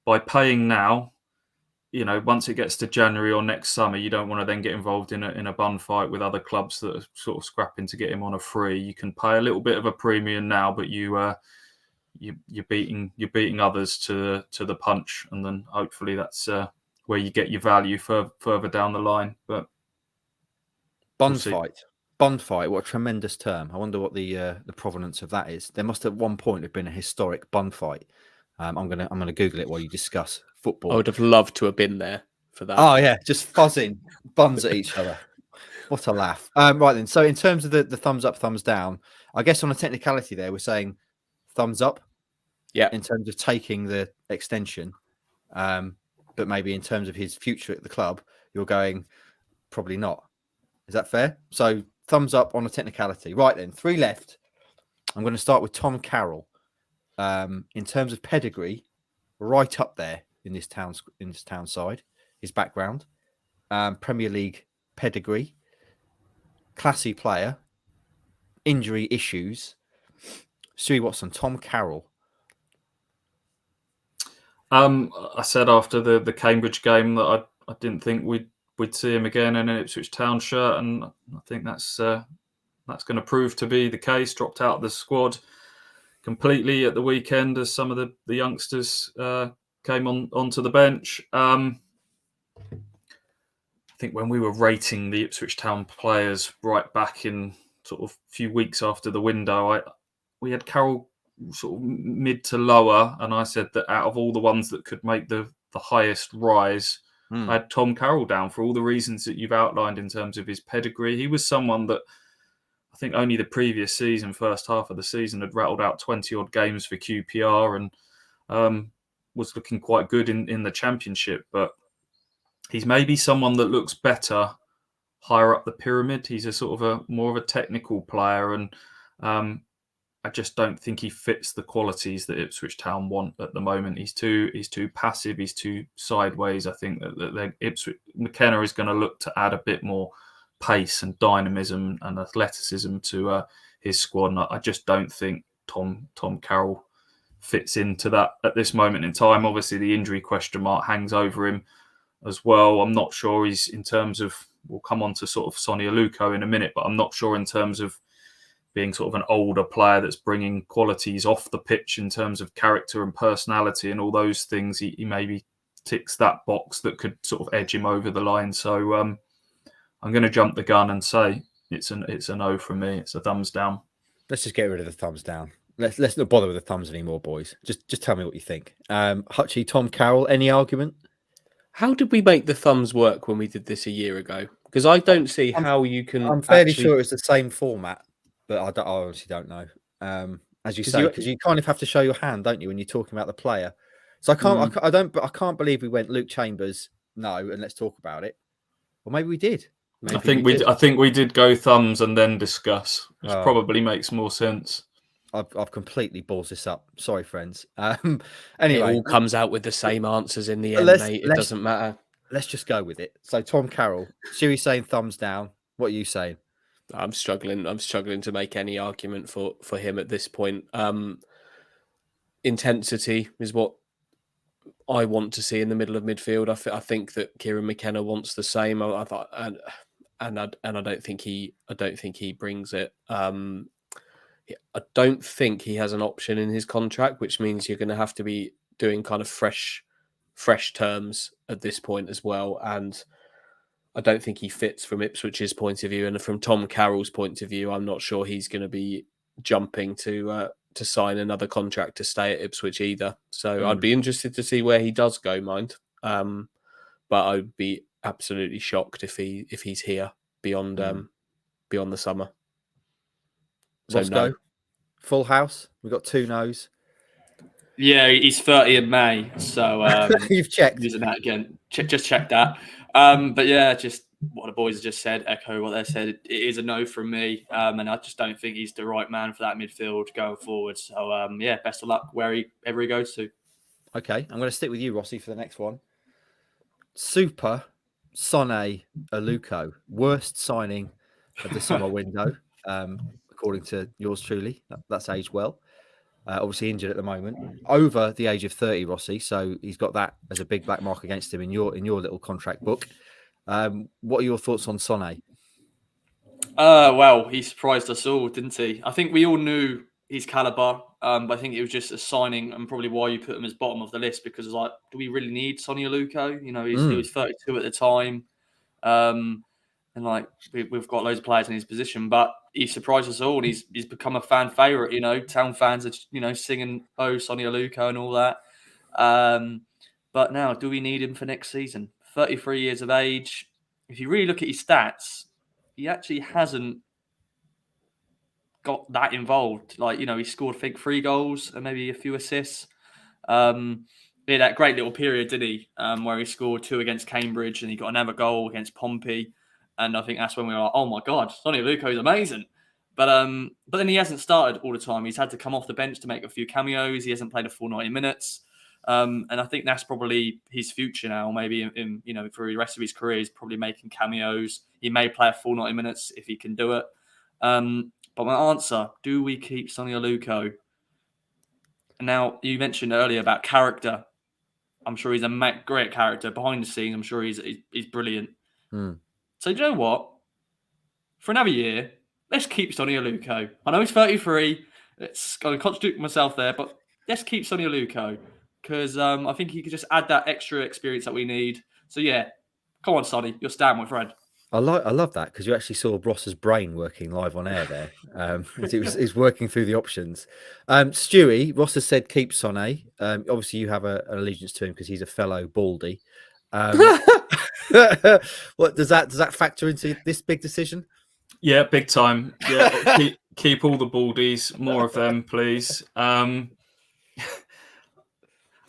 by paying now, once it gets to January or next summer, you don't want to then get involved in a bun fight with other clubs that are sort of scrapping to get him on a free. You can pay a little bit of a premium now, but you're beating others to the punch, and then hopefully that's where you get your value further down the line. But bun fight, what a tremendous term. I wonder what the provenance of that is. There must at one point have been a historic bun fight. I'm gonna Google it while you discuss football. I would have loved to have been there for that. Oh yeah, just fuzzing buns at each other. What a laugh. Right then. So in terms of the thumbs up, thumbs down, I guess on a technicality there, we're saying thumbs up. Yeah. In terms of taking the extension, but maybe in terms of his future at the club, you're going probably not. Is that fair? So thumbs up on a technicality. Right then, 3 left. I'm going to start with Tom Carroll. In terms of pedigree, right up there in this town side. His background, Premier League pedigree, classy player, injury issues. Stuart Watson, Tom Carroll. I said after the Cambridge game that I didn't think we'd see him again in an Ipswich Town shirt, and I think that's going to prove to be the case. Dropped out of the squad completely at the weekend as some of the youngsters came onto the bench. I think when we were rating the Ipswich Town players right back in sort of a few weeks after the window, we had Carroll sort of mid to lower, and I said that out of all the ones that could make the highest rise, I had Tom Carroll down for all the reasons that you've outlined in terms of his pedigree. He was someone that I think only the previous season, first half of the season, had rattled out 20 odd games for QPR and was looking quite good in the Championship. But he's maybe someone that looks better higher up the pyramid. He's a sort of more of a technical player, and I just don't think he fits the qualities that Ipswich Town want at the moment. He's too passive. He's too sideways. I think that Ipswich McKenna is going to look to add a bit more pace and dynamism and athleticism to his squad. And I just don't think Tom Carroll fits into that at this moment in time. Obviously, the injury question mark hangs over him as well. I'm not sure he's in terms of. We'll come on to sort of Sonny Aluko in a minute, but I'm not sure in terms of being sort of an older player that's bringing qualities off the pitch in terms of character and personality and all those things. He maybe ticks that box that could sort of edge him over the line. So I'm going to jump the gun and say it's a no from me. It's a thumbs down. Let's just get rid of the thumbs down. Let's not bother with the thumbs anymore, boys. Just tell me what you think. Hutchie, Tom Carroll, any argument? How did we make the thumbs work when we did this a year ago? Because I don't see how you can. I'm fairly sure it's the same format, but I honestly don't know. As you say, because you kind of have to show your hand, don't you, when you're talking about the player? So I can't believe we went Luke Chambers, no, and let's talk about it. Or maybe we did. I think we did go thumbs and then discuss, which probably makes more sense. I've completely balls this up. Sorry, friends. Anyway, it all comes out with the same answers in the end, mate. It doesn't matter. let's just go with it. So Tom Carroll, Stewie saying thumbs down. What are you saying? I'm struggling to make any argument for him at this point. Intensity is what I want to see in the middle of midfield. I think that Kieran McKenna wants the same. I thought, and I don't think he brings it. I don't think he has an option in his contract, which means you're going to have to be doing kind of fresh terms at this point as well. And I don't think he fits from Ipswich's point of view, and from Tom Carroll's point of view, I'm not sure he's going to be jumping to sign another contract to stay at Ipswich either. So I'd be interested to see where he does go, mind. But I'd be absolutely shocked if he's here beyond the summer. So Roscoe, full house. We've got 2 no's. Yeah, he's 30 in May, so You've checked. using that again. Just check that. But yeah, just what the boys have just said, echo what they said. It is a no from me, and I just don't think he's the right man for that midfield going forward. So yeah, best of luck wherever he goes to. Okay, I'm going to stick with you, Rossi, for the next one. Super Sone Aluko, worst signing of the summer window, according to yours truly. That's aged well. Obviously injured at the moment, over the age of 30, Rossi. So he's got that as a big black mark against him in your little contract book. What are your thoughts on Sone? Well, he surprised us all, didn't he? I think we all knew his caliber, but I think it was just a signing, and probably why you put him as bottom of the list, because it's like, do we really need Sonny Aluko? You know, he was 32 at the time, and like we've got loads of players in his position, but he surprised us all, and he's become a fan favourite. You know, town fans are singing "Oh, Sonny Aluko" and all that. But now, do we need him for next season? 33 years of age. If you really look at his stats, he actually hasn't got that involved. Like, he scored, I think, 3 goals and maybe a few assists. He had that great little period, didn't he? Where he scored 2 against Cambridge and he got another goal against Pompey. And I think that's when we were like, oh my God, Sonny Aluko is amazing. But then he hasn't started all the time. He's had to come off the bench to make a few cameos. He hasn't played a full 90 minutes. And I think that's probably his future now. Maybe in for the rest of his career, he's probably making cameos. He may play a full 90 minutes if he can do it. But my answer: do we keep Sonny Aluko? Now, you mentioned earlier about character. I'm sure he's a great character behind the scenes. I'm sure he's brilliant. So you know what? For another year, let's keep Sonny Aluko. I know he's 33. It's going to contradict myself there, but let's keep Sonny Aluko. Because I think he could just add that extra experience that we need. So yeah, come on, Sonny, you're stand my friend. I love that, because you actually saw Ross's brain working live on air there. He's working through the options. Stewie, Ross has said keep Sonny. Obviously, you have an allegiance to him because he's a fellow Baldy. What does that factor into this big decision? Yeah, big time. Yeah, keep all the Baldies, more of them, please.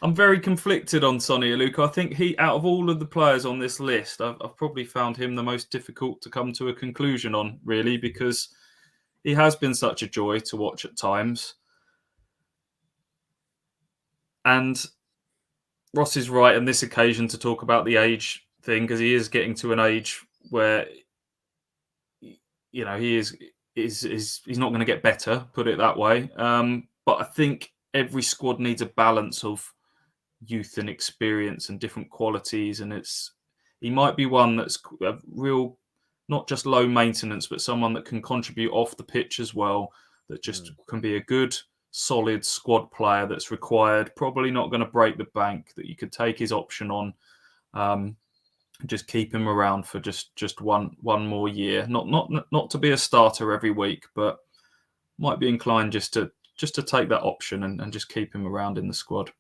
I'm very conflicted on Sonny Aluko. I think out of all of the players on this list, I've probably found him the most difficult to come to a conclusion on, really, because he has been such a joy to watch at times. And Ross is right on this occasion to talk about the age thing, because he is getting to an age where, he's not going to get better, put it that way. But I think every squad needs a balance of youth and experience and different qualities, and he might be one that's a real, not just low maintenance, but someone that can contribute off the pitch as well, that just can be a good solid squad player that's required, probably not going to break the bank, that you could take his option on, just keep him around for just one more year, not to be a starter every week, but might be inclined just to take that option and just keep him around in the squad.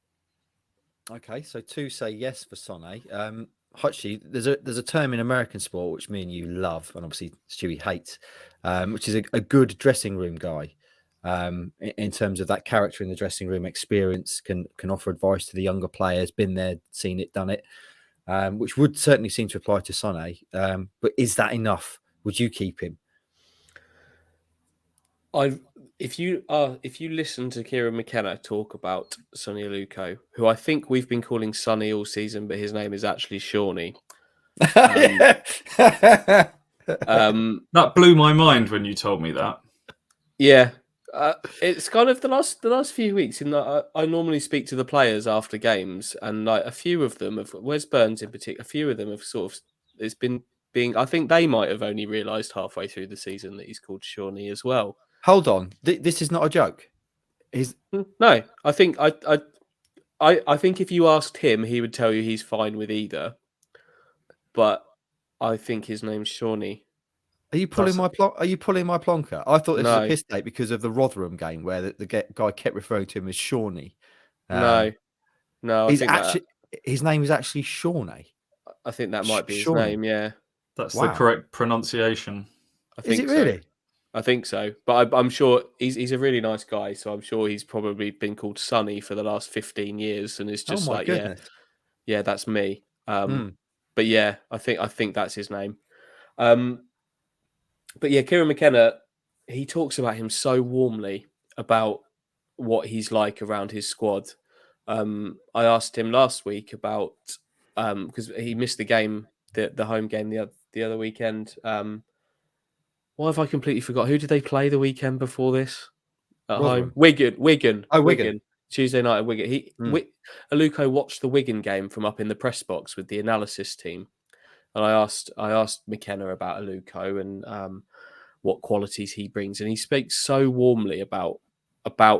Okay, so 2 say yes for Sonny. Hutchie, there's a term in American sport which me and you love, and obviously Stewie hates, which is a good dressing room guy. In terms of that character in the dressing room, experience, can offer advice to the younger players, been there, seen it, done it, which would certainly seem to apply to Sonny. But is that enough? Would you keep him? If you listen to Kieran McKenna talk about Sonny Aluko, who I think we've been calling Sonny all season, but his name is actually Shawnee. Yeah. That blew my mind when you told me that. Yeah, it's kind of the last few weeks. In that I normally speak to the players after games, and like a few of them have. Wes Burns in particular, a few of them have sort of. It's been being. I think they might have only realised halfway through the season that he's called Shawnee as well. Hold on, this is not a joke. No, I think I think if you asked him, he would tell you he's fine with either. But I think his name's Shawnee. Are you pulling my plonker? I thought this was a No. piss take because of the Rotherham game where the guy kept referring to him as Shawnee. No, I he's think actually his name is actually Shawnee. I think that might be his Shawnee. name. Yeah, That's Wow. the correct pronunciation. I think Is it so. really? I think so, but I'm sure he's a really nice guy. So I'm sure he's probably been called Sonny for the last 15 years, and it's just Oh my like, goodness. yeah, that's me. Hmm. But yeah, I think that's his name. But yeah, Kieran McKenna, he talks about him so warmly about what he's like around his squad. I asked him last week about because he missed the game, the home game the other weekend. Why have I completely forgot? Who did they play the weekend before this at Rotherham. home? Wigan. Oh, Wigan. Tuesday night at Wigan. Aluko watched the Wigan game from up in the press box with the analysis team, and I asked McKenna about Aluko and what qualities he brings, and he speaks so warmly about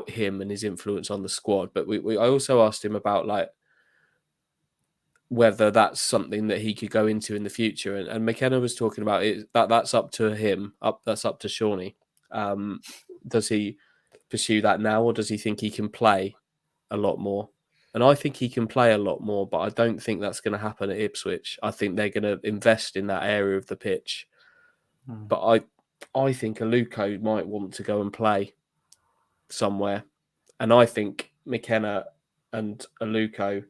him and his influence on the squad. But I also asked him about like whether that's something that he could go into in the future, and McKenna was talking about it. That's up to him. That's up to Shawnee. Does he pursue that now, or does he think he can play a lot more? And I think he can play a lot more, but I don't think that's going to happen at Ipswich. I think they're going to invest in that area of the pitch. But I think Aluko might want to go and play somewhere. And I think McKenna and Aluko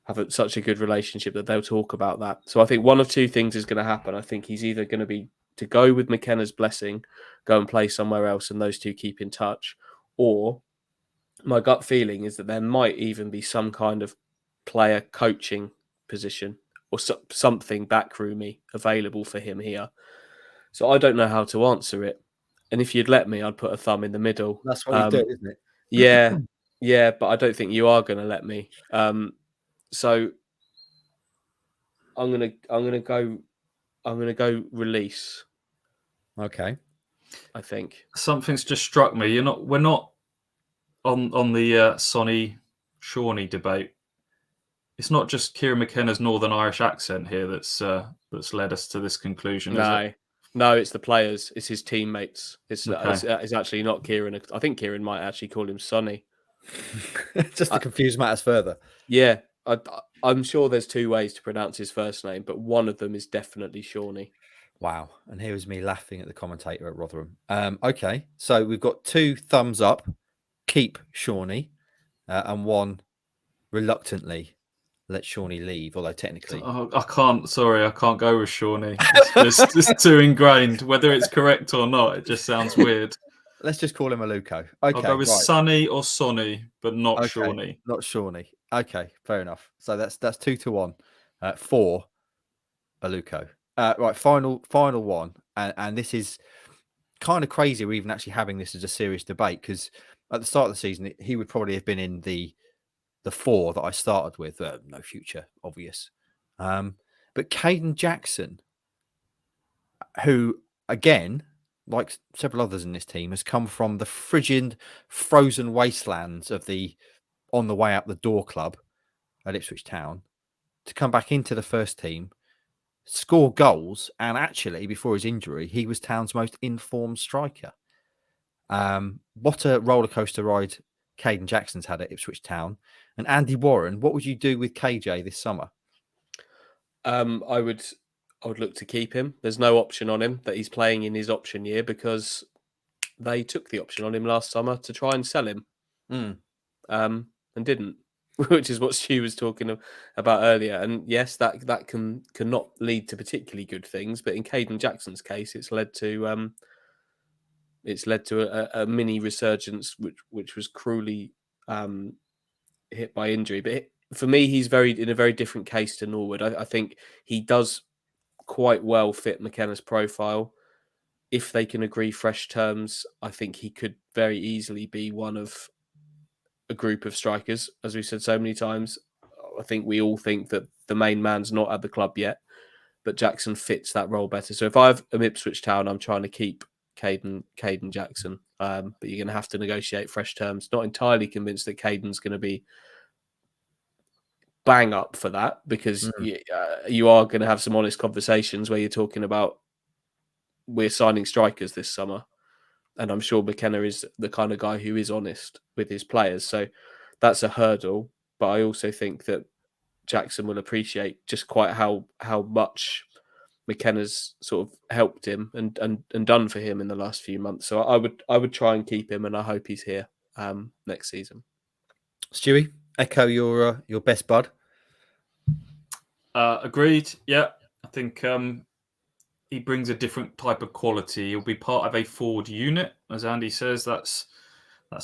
have such a good relationship that they'll talk about that. So I think one of two things is going to happen. I think he's either going to be to go with McKenna's blessing, go and play somewhere else, and those two keep in touch, or my gut feeling is that there might even be some kind of player coaching position or something backroomy available for him here. So I don't know how to answer it. And if you'd let me, I'd put a thumb in the middle. That's what you do, isn't it? Yeah, but I don't think you are going to let me. So I'm gonna go release. Okay. I think Something's just struck me. We're not on the Sonny Shawnee debate. It's not just Kieran McKenna's Northern Irish accent here that's led us to this conclusion. Is it? No, it's the players. It's his teammates. It's Okay. it's actually not Kieran. I think Kieran might actually call him Sonny. Just to confuse matters further. Yeah, I'm sure there's two ways to pronounce his first name, but one of them is definitely Shawnee. Wow. And here was me laughing at the commentator at Rotherham. Okay. So we've got 2 thumbs up, keep Shawnee, and 1 reluctantly let Shawnee leave, although technically. I can't go with Shawnee. It's too ingrained. Whether it's correct or not, it just sounds weird. Let's just call him Aluko. Okay. I'll go with right. Sonny or Sonny, but not Shawnee. Not Shawnee. Okay, fair enough. So that's 2-1 for Aluko. Right, final one, and this is kind of crazy. We're even actually having this as a serious debate because at the start of the season, he would probably have been in the 4 that I started with. No future, obvious. But Caden Jackson, who again, like several others in this team, has come from the frigid, frozen wastelands of the on the way out the door club at Ipswich Town to come back into the first team, score goals, and actually before his injury, he was Town's most informed striker. What a roller coaster ride Caden Jackson's had at Ipswich Town. And Andy Warren, what would you do with KJ this summer? I would look to keep him. There's no option on him that he's playing in his option year because they took the option on him last summer to try and sell him, and didn't, which is what Stu was talking about earlier. And yes, that cannot lead to particularly good things, but in Caden Jackson's case, it's led to a mini resurgence, which was cruelly hit by injury. But for me, he's in a very different case to Norwood. I think he does quite well fit McKenna's profile. If they can agree fresh terms, I think he could very easily be one of a group of strikers, as we've said so many times. I think we all think that the main man's not at the club yet, but Jackson fits that role better. So if I'm Ipswich Town, I'm trying to keep Caden Jackson, but you're going to have to negotiate fresh terms. Not entirely convinced that Caden's going to be bang up for that, because you are going to have some honest conversations where you're talking about we're signing strikers this summer. And I'm sure McKenna is the kind of guy who is honest with his players. So that's a hurdle. But I also think that Jackson will appreciate just quite how much McKenna's sort of helped him and done for him in the last few months. So I would try and keep him, and I hope he's here next season. Stewie, echo your best bud. Agreed. Yeah, I think he brings a different type of quality. He'll be part of a forward unit, as Andy says. That's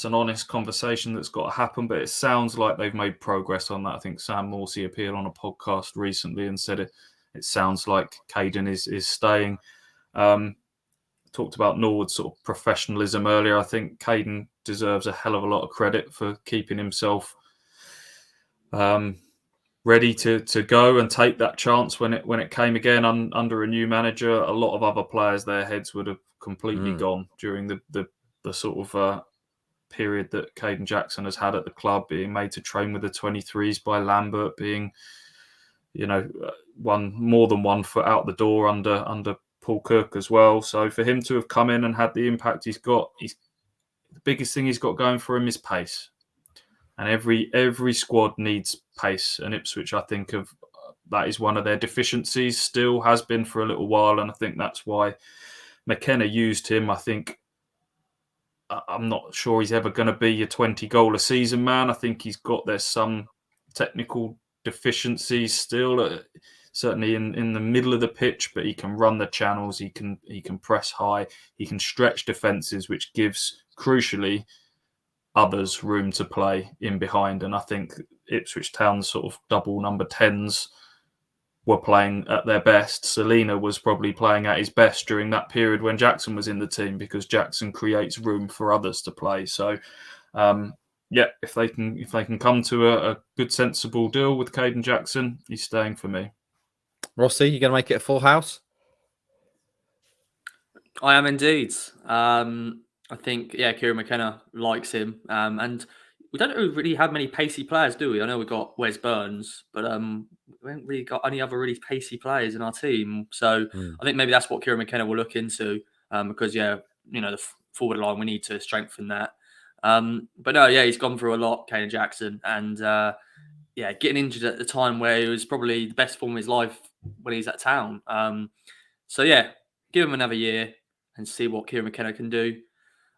an honest conversation that's got to happen, but it sounds like they've made progress on that. I think Sam Morsey appeared on a podcast recently and said it sounds like Caden is staying. Talked about Norwood's sort of professionalism earlier. I think Caden deserves a hell of a lot of credit for keeping himself ready to go and take that chance when it came again under a new manager. A lot of other players, their heads would have completely gone during the sort of period that Caden Jackson has had at the club, being made to train with the 23s by Lambert, being more than 1 foot out the door under Paul Cook as well. So for him to have come in and had the impact he's got, the biggest thing he's got going for him is pace. And every squad needs pace. And Ipswich, I think, that is one of their deficiencies, still has been for a little while. And I think that's why McKenna used him. I think I'm not sure he's ever going to be your 20-goal a season man. I think there's some technical deficiencies still, certainly in the middle of the pitch, but he can run the channels. He can press high. He can stretch defences, which gives, crucially, others room to play in behind. And I think Ipswich Town's sort of double number 10s were playing at their best. Selina was probably playing at his best during that period when Jackson was in the team, because Jackson creates room for others to play. So, if they can come to a good, sensible deal with Caden Jackson, he's staying for me. Rossi, you going to make it a full house? I am indeed. I think, Kieran McKenna likes him. And we don't really have many pacey players, do we? I know we've got Wes Burns, but we haven't really got any other really pacey players in our team. So I think maybe that's what Kieran McKenna will look into, because, the forward line, we need to strengthen that. But no, he's gone through a lot, Caden Jackson. And, getting injured at the time where he was probably the best form of his life when he's at Town. Give him another year and see what Kieran McKenna can do.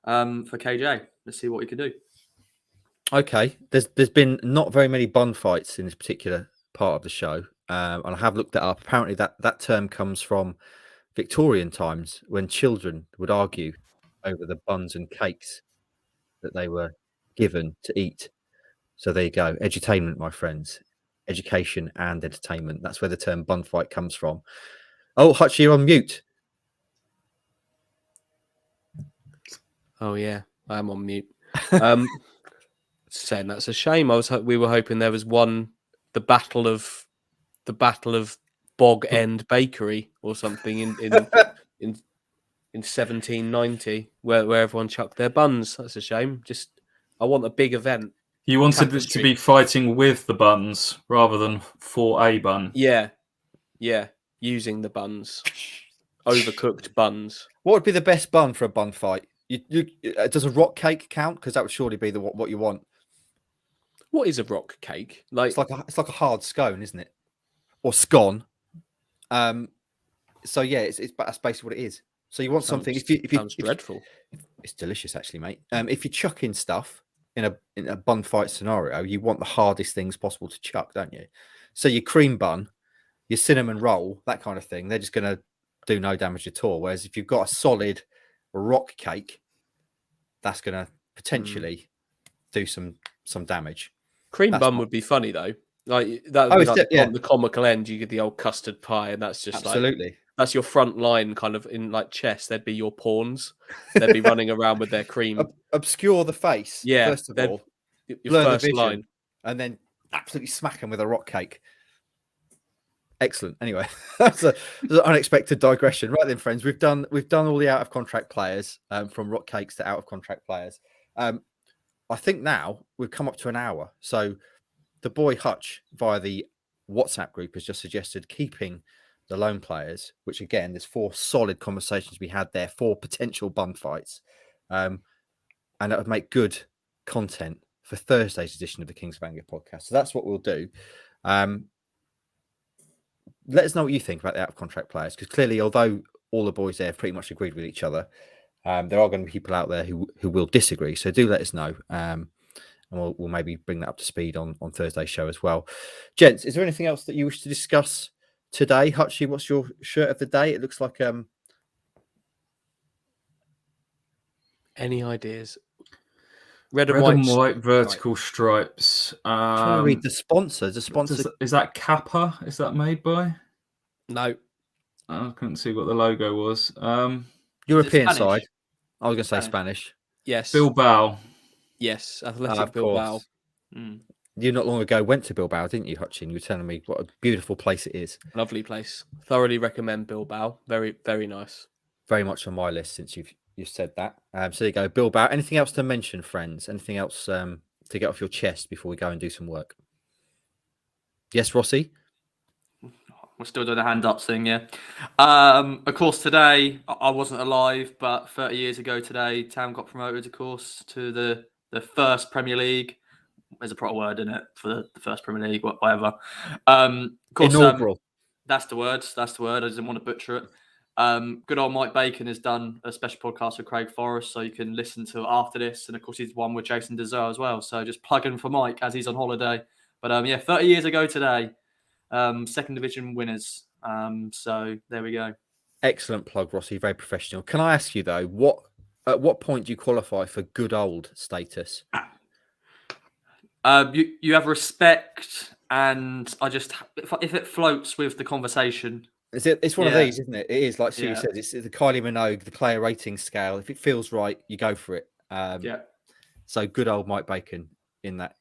For KJ, let's see what he can do. Okay, there's been not very many bun fights in this particular part of the show, and I have looked that up. Apparently, that term comes from Victorian times, when children would argue over the buns and cakes that they were given to eat. So there you go, edutainment, my friends, education and entertainment. That's where the term bun fight comes from. Oh, Hutch, you're on mute. Oh yeah, I am on mute. Saying that's a shame. We were hoping there was the battle of Bog End Bakery or something in 1790, where everyone chucked their buns. That's a shame. I want a big event. You wanted it to be fighting with the buns rather than for a bun. Yeah, using the buns, overcooked buns. What would be the best bun for a bun fight? Does a rock cake count? Because that would surely be what you want. What is a rock cake? It's like a hard scone, isn't it? Or scone. So yeah, it's that's basically what it is. So you want something. Sounds dreadful. It's delicious, actually, mate. If you're chucking stuff in a bun fight scenario, you want the hardest things possible to chuck, don't you? So your cream bun, your cinnamon roll, that kind of thing, they're just going to do no damage at all. Whereas if you've got a solid rock cake, that's going to potentially do some damage. Cream bun would be funny though. Like that would be like yeah. the comical end. You get the old custard pie, and that's just Absolutely. that's your front line kind of in like chess. They'd be your pawns. They'd be running around with their cream. Obscure the face, Yeah, first of all, your blur the first vision, line. and then absolutely smack them with a rock cake. Excellent. Anyway, that's an unexpected digression. Right then, friends, we've done all the out of contract players, from rock cakes to out of contract players. I think now we've come up to an hour. So the boy Hutch via the WhatsApp group has just suggested keeping the loan players, which again, there's 4 solid conversations we had there, 4 potential bun fights, and that would make good content for Thursday's edition of the Kings of Anglia podcast. So that's what we'll do. Let us know what you think about the out of contract players, because clearly, although all the boys there have pretty much agreed with each other, there are going to be people out there who will disagree. So do let us know, and we'll maybe bring that up to speed on Thursday's show as well. Gents, is there anything else that you wish to discuss today? Hutchie, what's your shirt of the day? It looks like Any ideas? Red and and white vertical stripes. trying to read the sponsor. The sponsor Is that Kappa? Is that made by? No. I couldn't see what the logo was. European Spanish? side. I was going to say Spanish. Yes. Bilbao. Yes. Athletic Of Bilbao. course. Mm. You not long ago went to Bilbao, didn't you, Hutchin? You were telling me what a beautiful place it is. Lovely place. Thoroughly recommend Bilbao. Very, very nice. Very much on my list since you've said that. So there you go, Bilbao. Anything else to mention, friends? Anything else to get off your chest before we go and do some work? Yes, Rossi? We're still doing the hand up thing, yeah. Of course, today I wasn't alive, but 30 years ago today, Town got promoted, of course, to the first Premier League. There's a proper word in it for the first Premier League, whatever. Of course, Inaugural. That's the word. That's the word. I didn't want to butcher it. Good old Mike Bacon has done a special podcast with Craig Forrest, so you can listen to it after this. And of course, he's one with Jason Dezer as well. So just plug in for Mike as he's on holiday. But yeah, 30 years ago today, second division winners. So there we go. Excellent plug, Rossi. Very professional. Can I ask you though, at what point do you qualify for good old status? You have respect, and I just if it floats with the conversation. It's one of Yeah. these, isn't it? It is like Stu said. It's the Kylie Minogue, the player rating scale. If it feels right, you go for it. Yeah. So good old Mike Bacon in that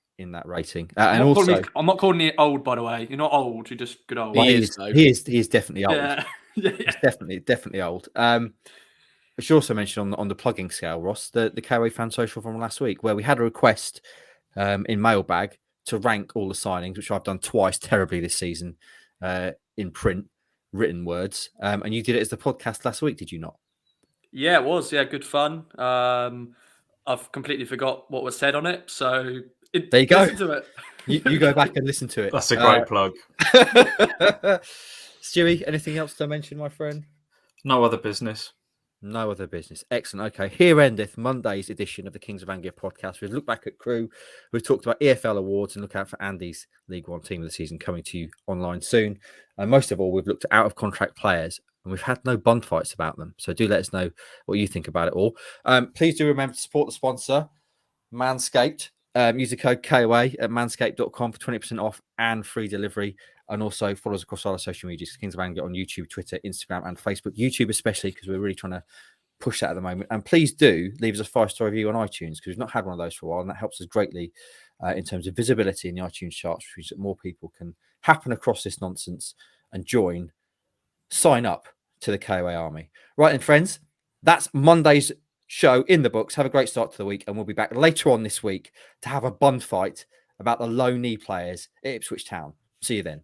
rating, I'm and not also I'm not calling you old, by the way. You're not old. You're just good old. well, He he is, is though. he is definitely old. Yeah. He's definitely old. I should also mention on the plugging scale, Ross, the KOA fan social from last week, where we had a request in mailbag to rank all the signings, which I've done twice terribly this season in print, written words. And you did it as the podcast last week, did you not? Yeah, it was. Yeah, good fun. I've completely forgot what was said on it. So There you go. listen to it. You go back and listen to it. That's a great plug. Stewie, anything else to mention, my friend? No other business. No other business. Excellent. Okay. Here endeth Monday's edition of the Kings of Anglia podcast. We've looked back at Crewe. We've talked about EFL awards and look out for Andy's League One team of the season coming to you online soon. And most of all, we've looked at out of contract players and we've had no bun fights about them. So do let us know what you think about it all. Please do remember to support the sponsor, Manscaped. Use the code KOA at manscaped.com for 20% off and free delivery. And also follow us across all our social medias, Kings of Anglia on YouTube, Twitter, Instagram, and Facebook. YouTube especially, because we're really trying to push that at the moment. And please do leave us a 5-star review on iTunes, because we've not had one of those for a while, and that helps us greatly in terms of visibility in the iTunes charts, which means that more people can happen across this nonsense and sign up to the KOA army. Right then, friends, that's Monday's show in the books. Have a great start to the week, and we'll be back later on this week to have a bun fight about the low knee players at Ipswich Town. See you then.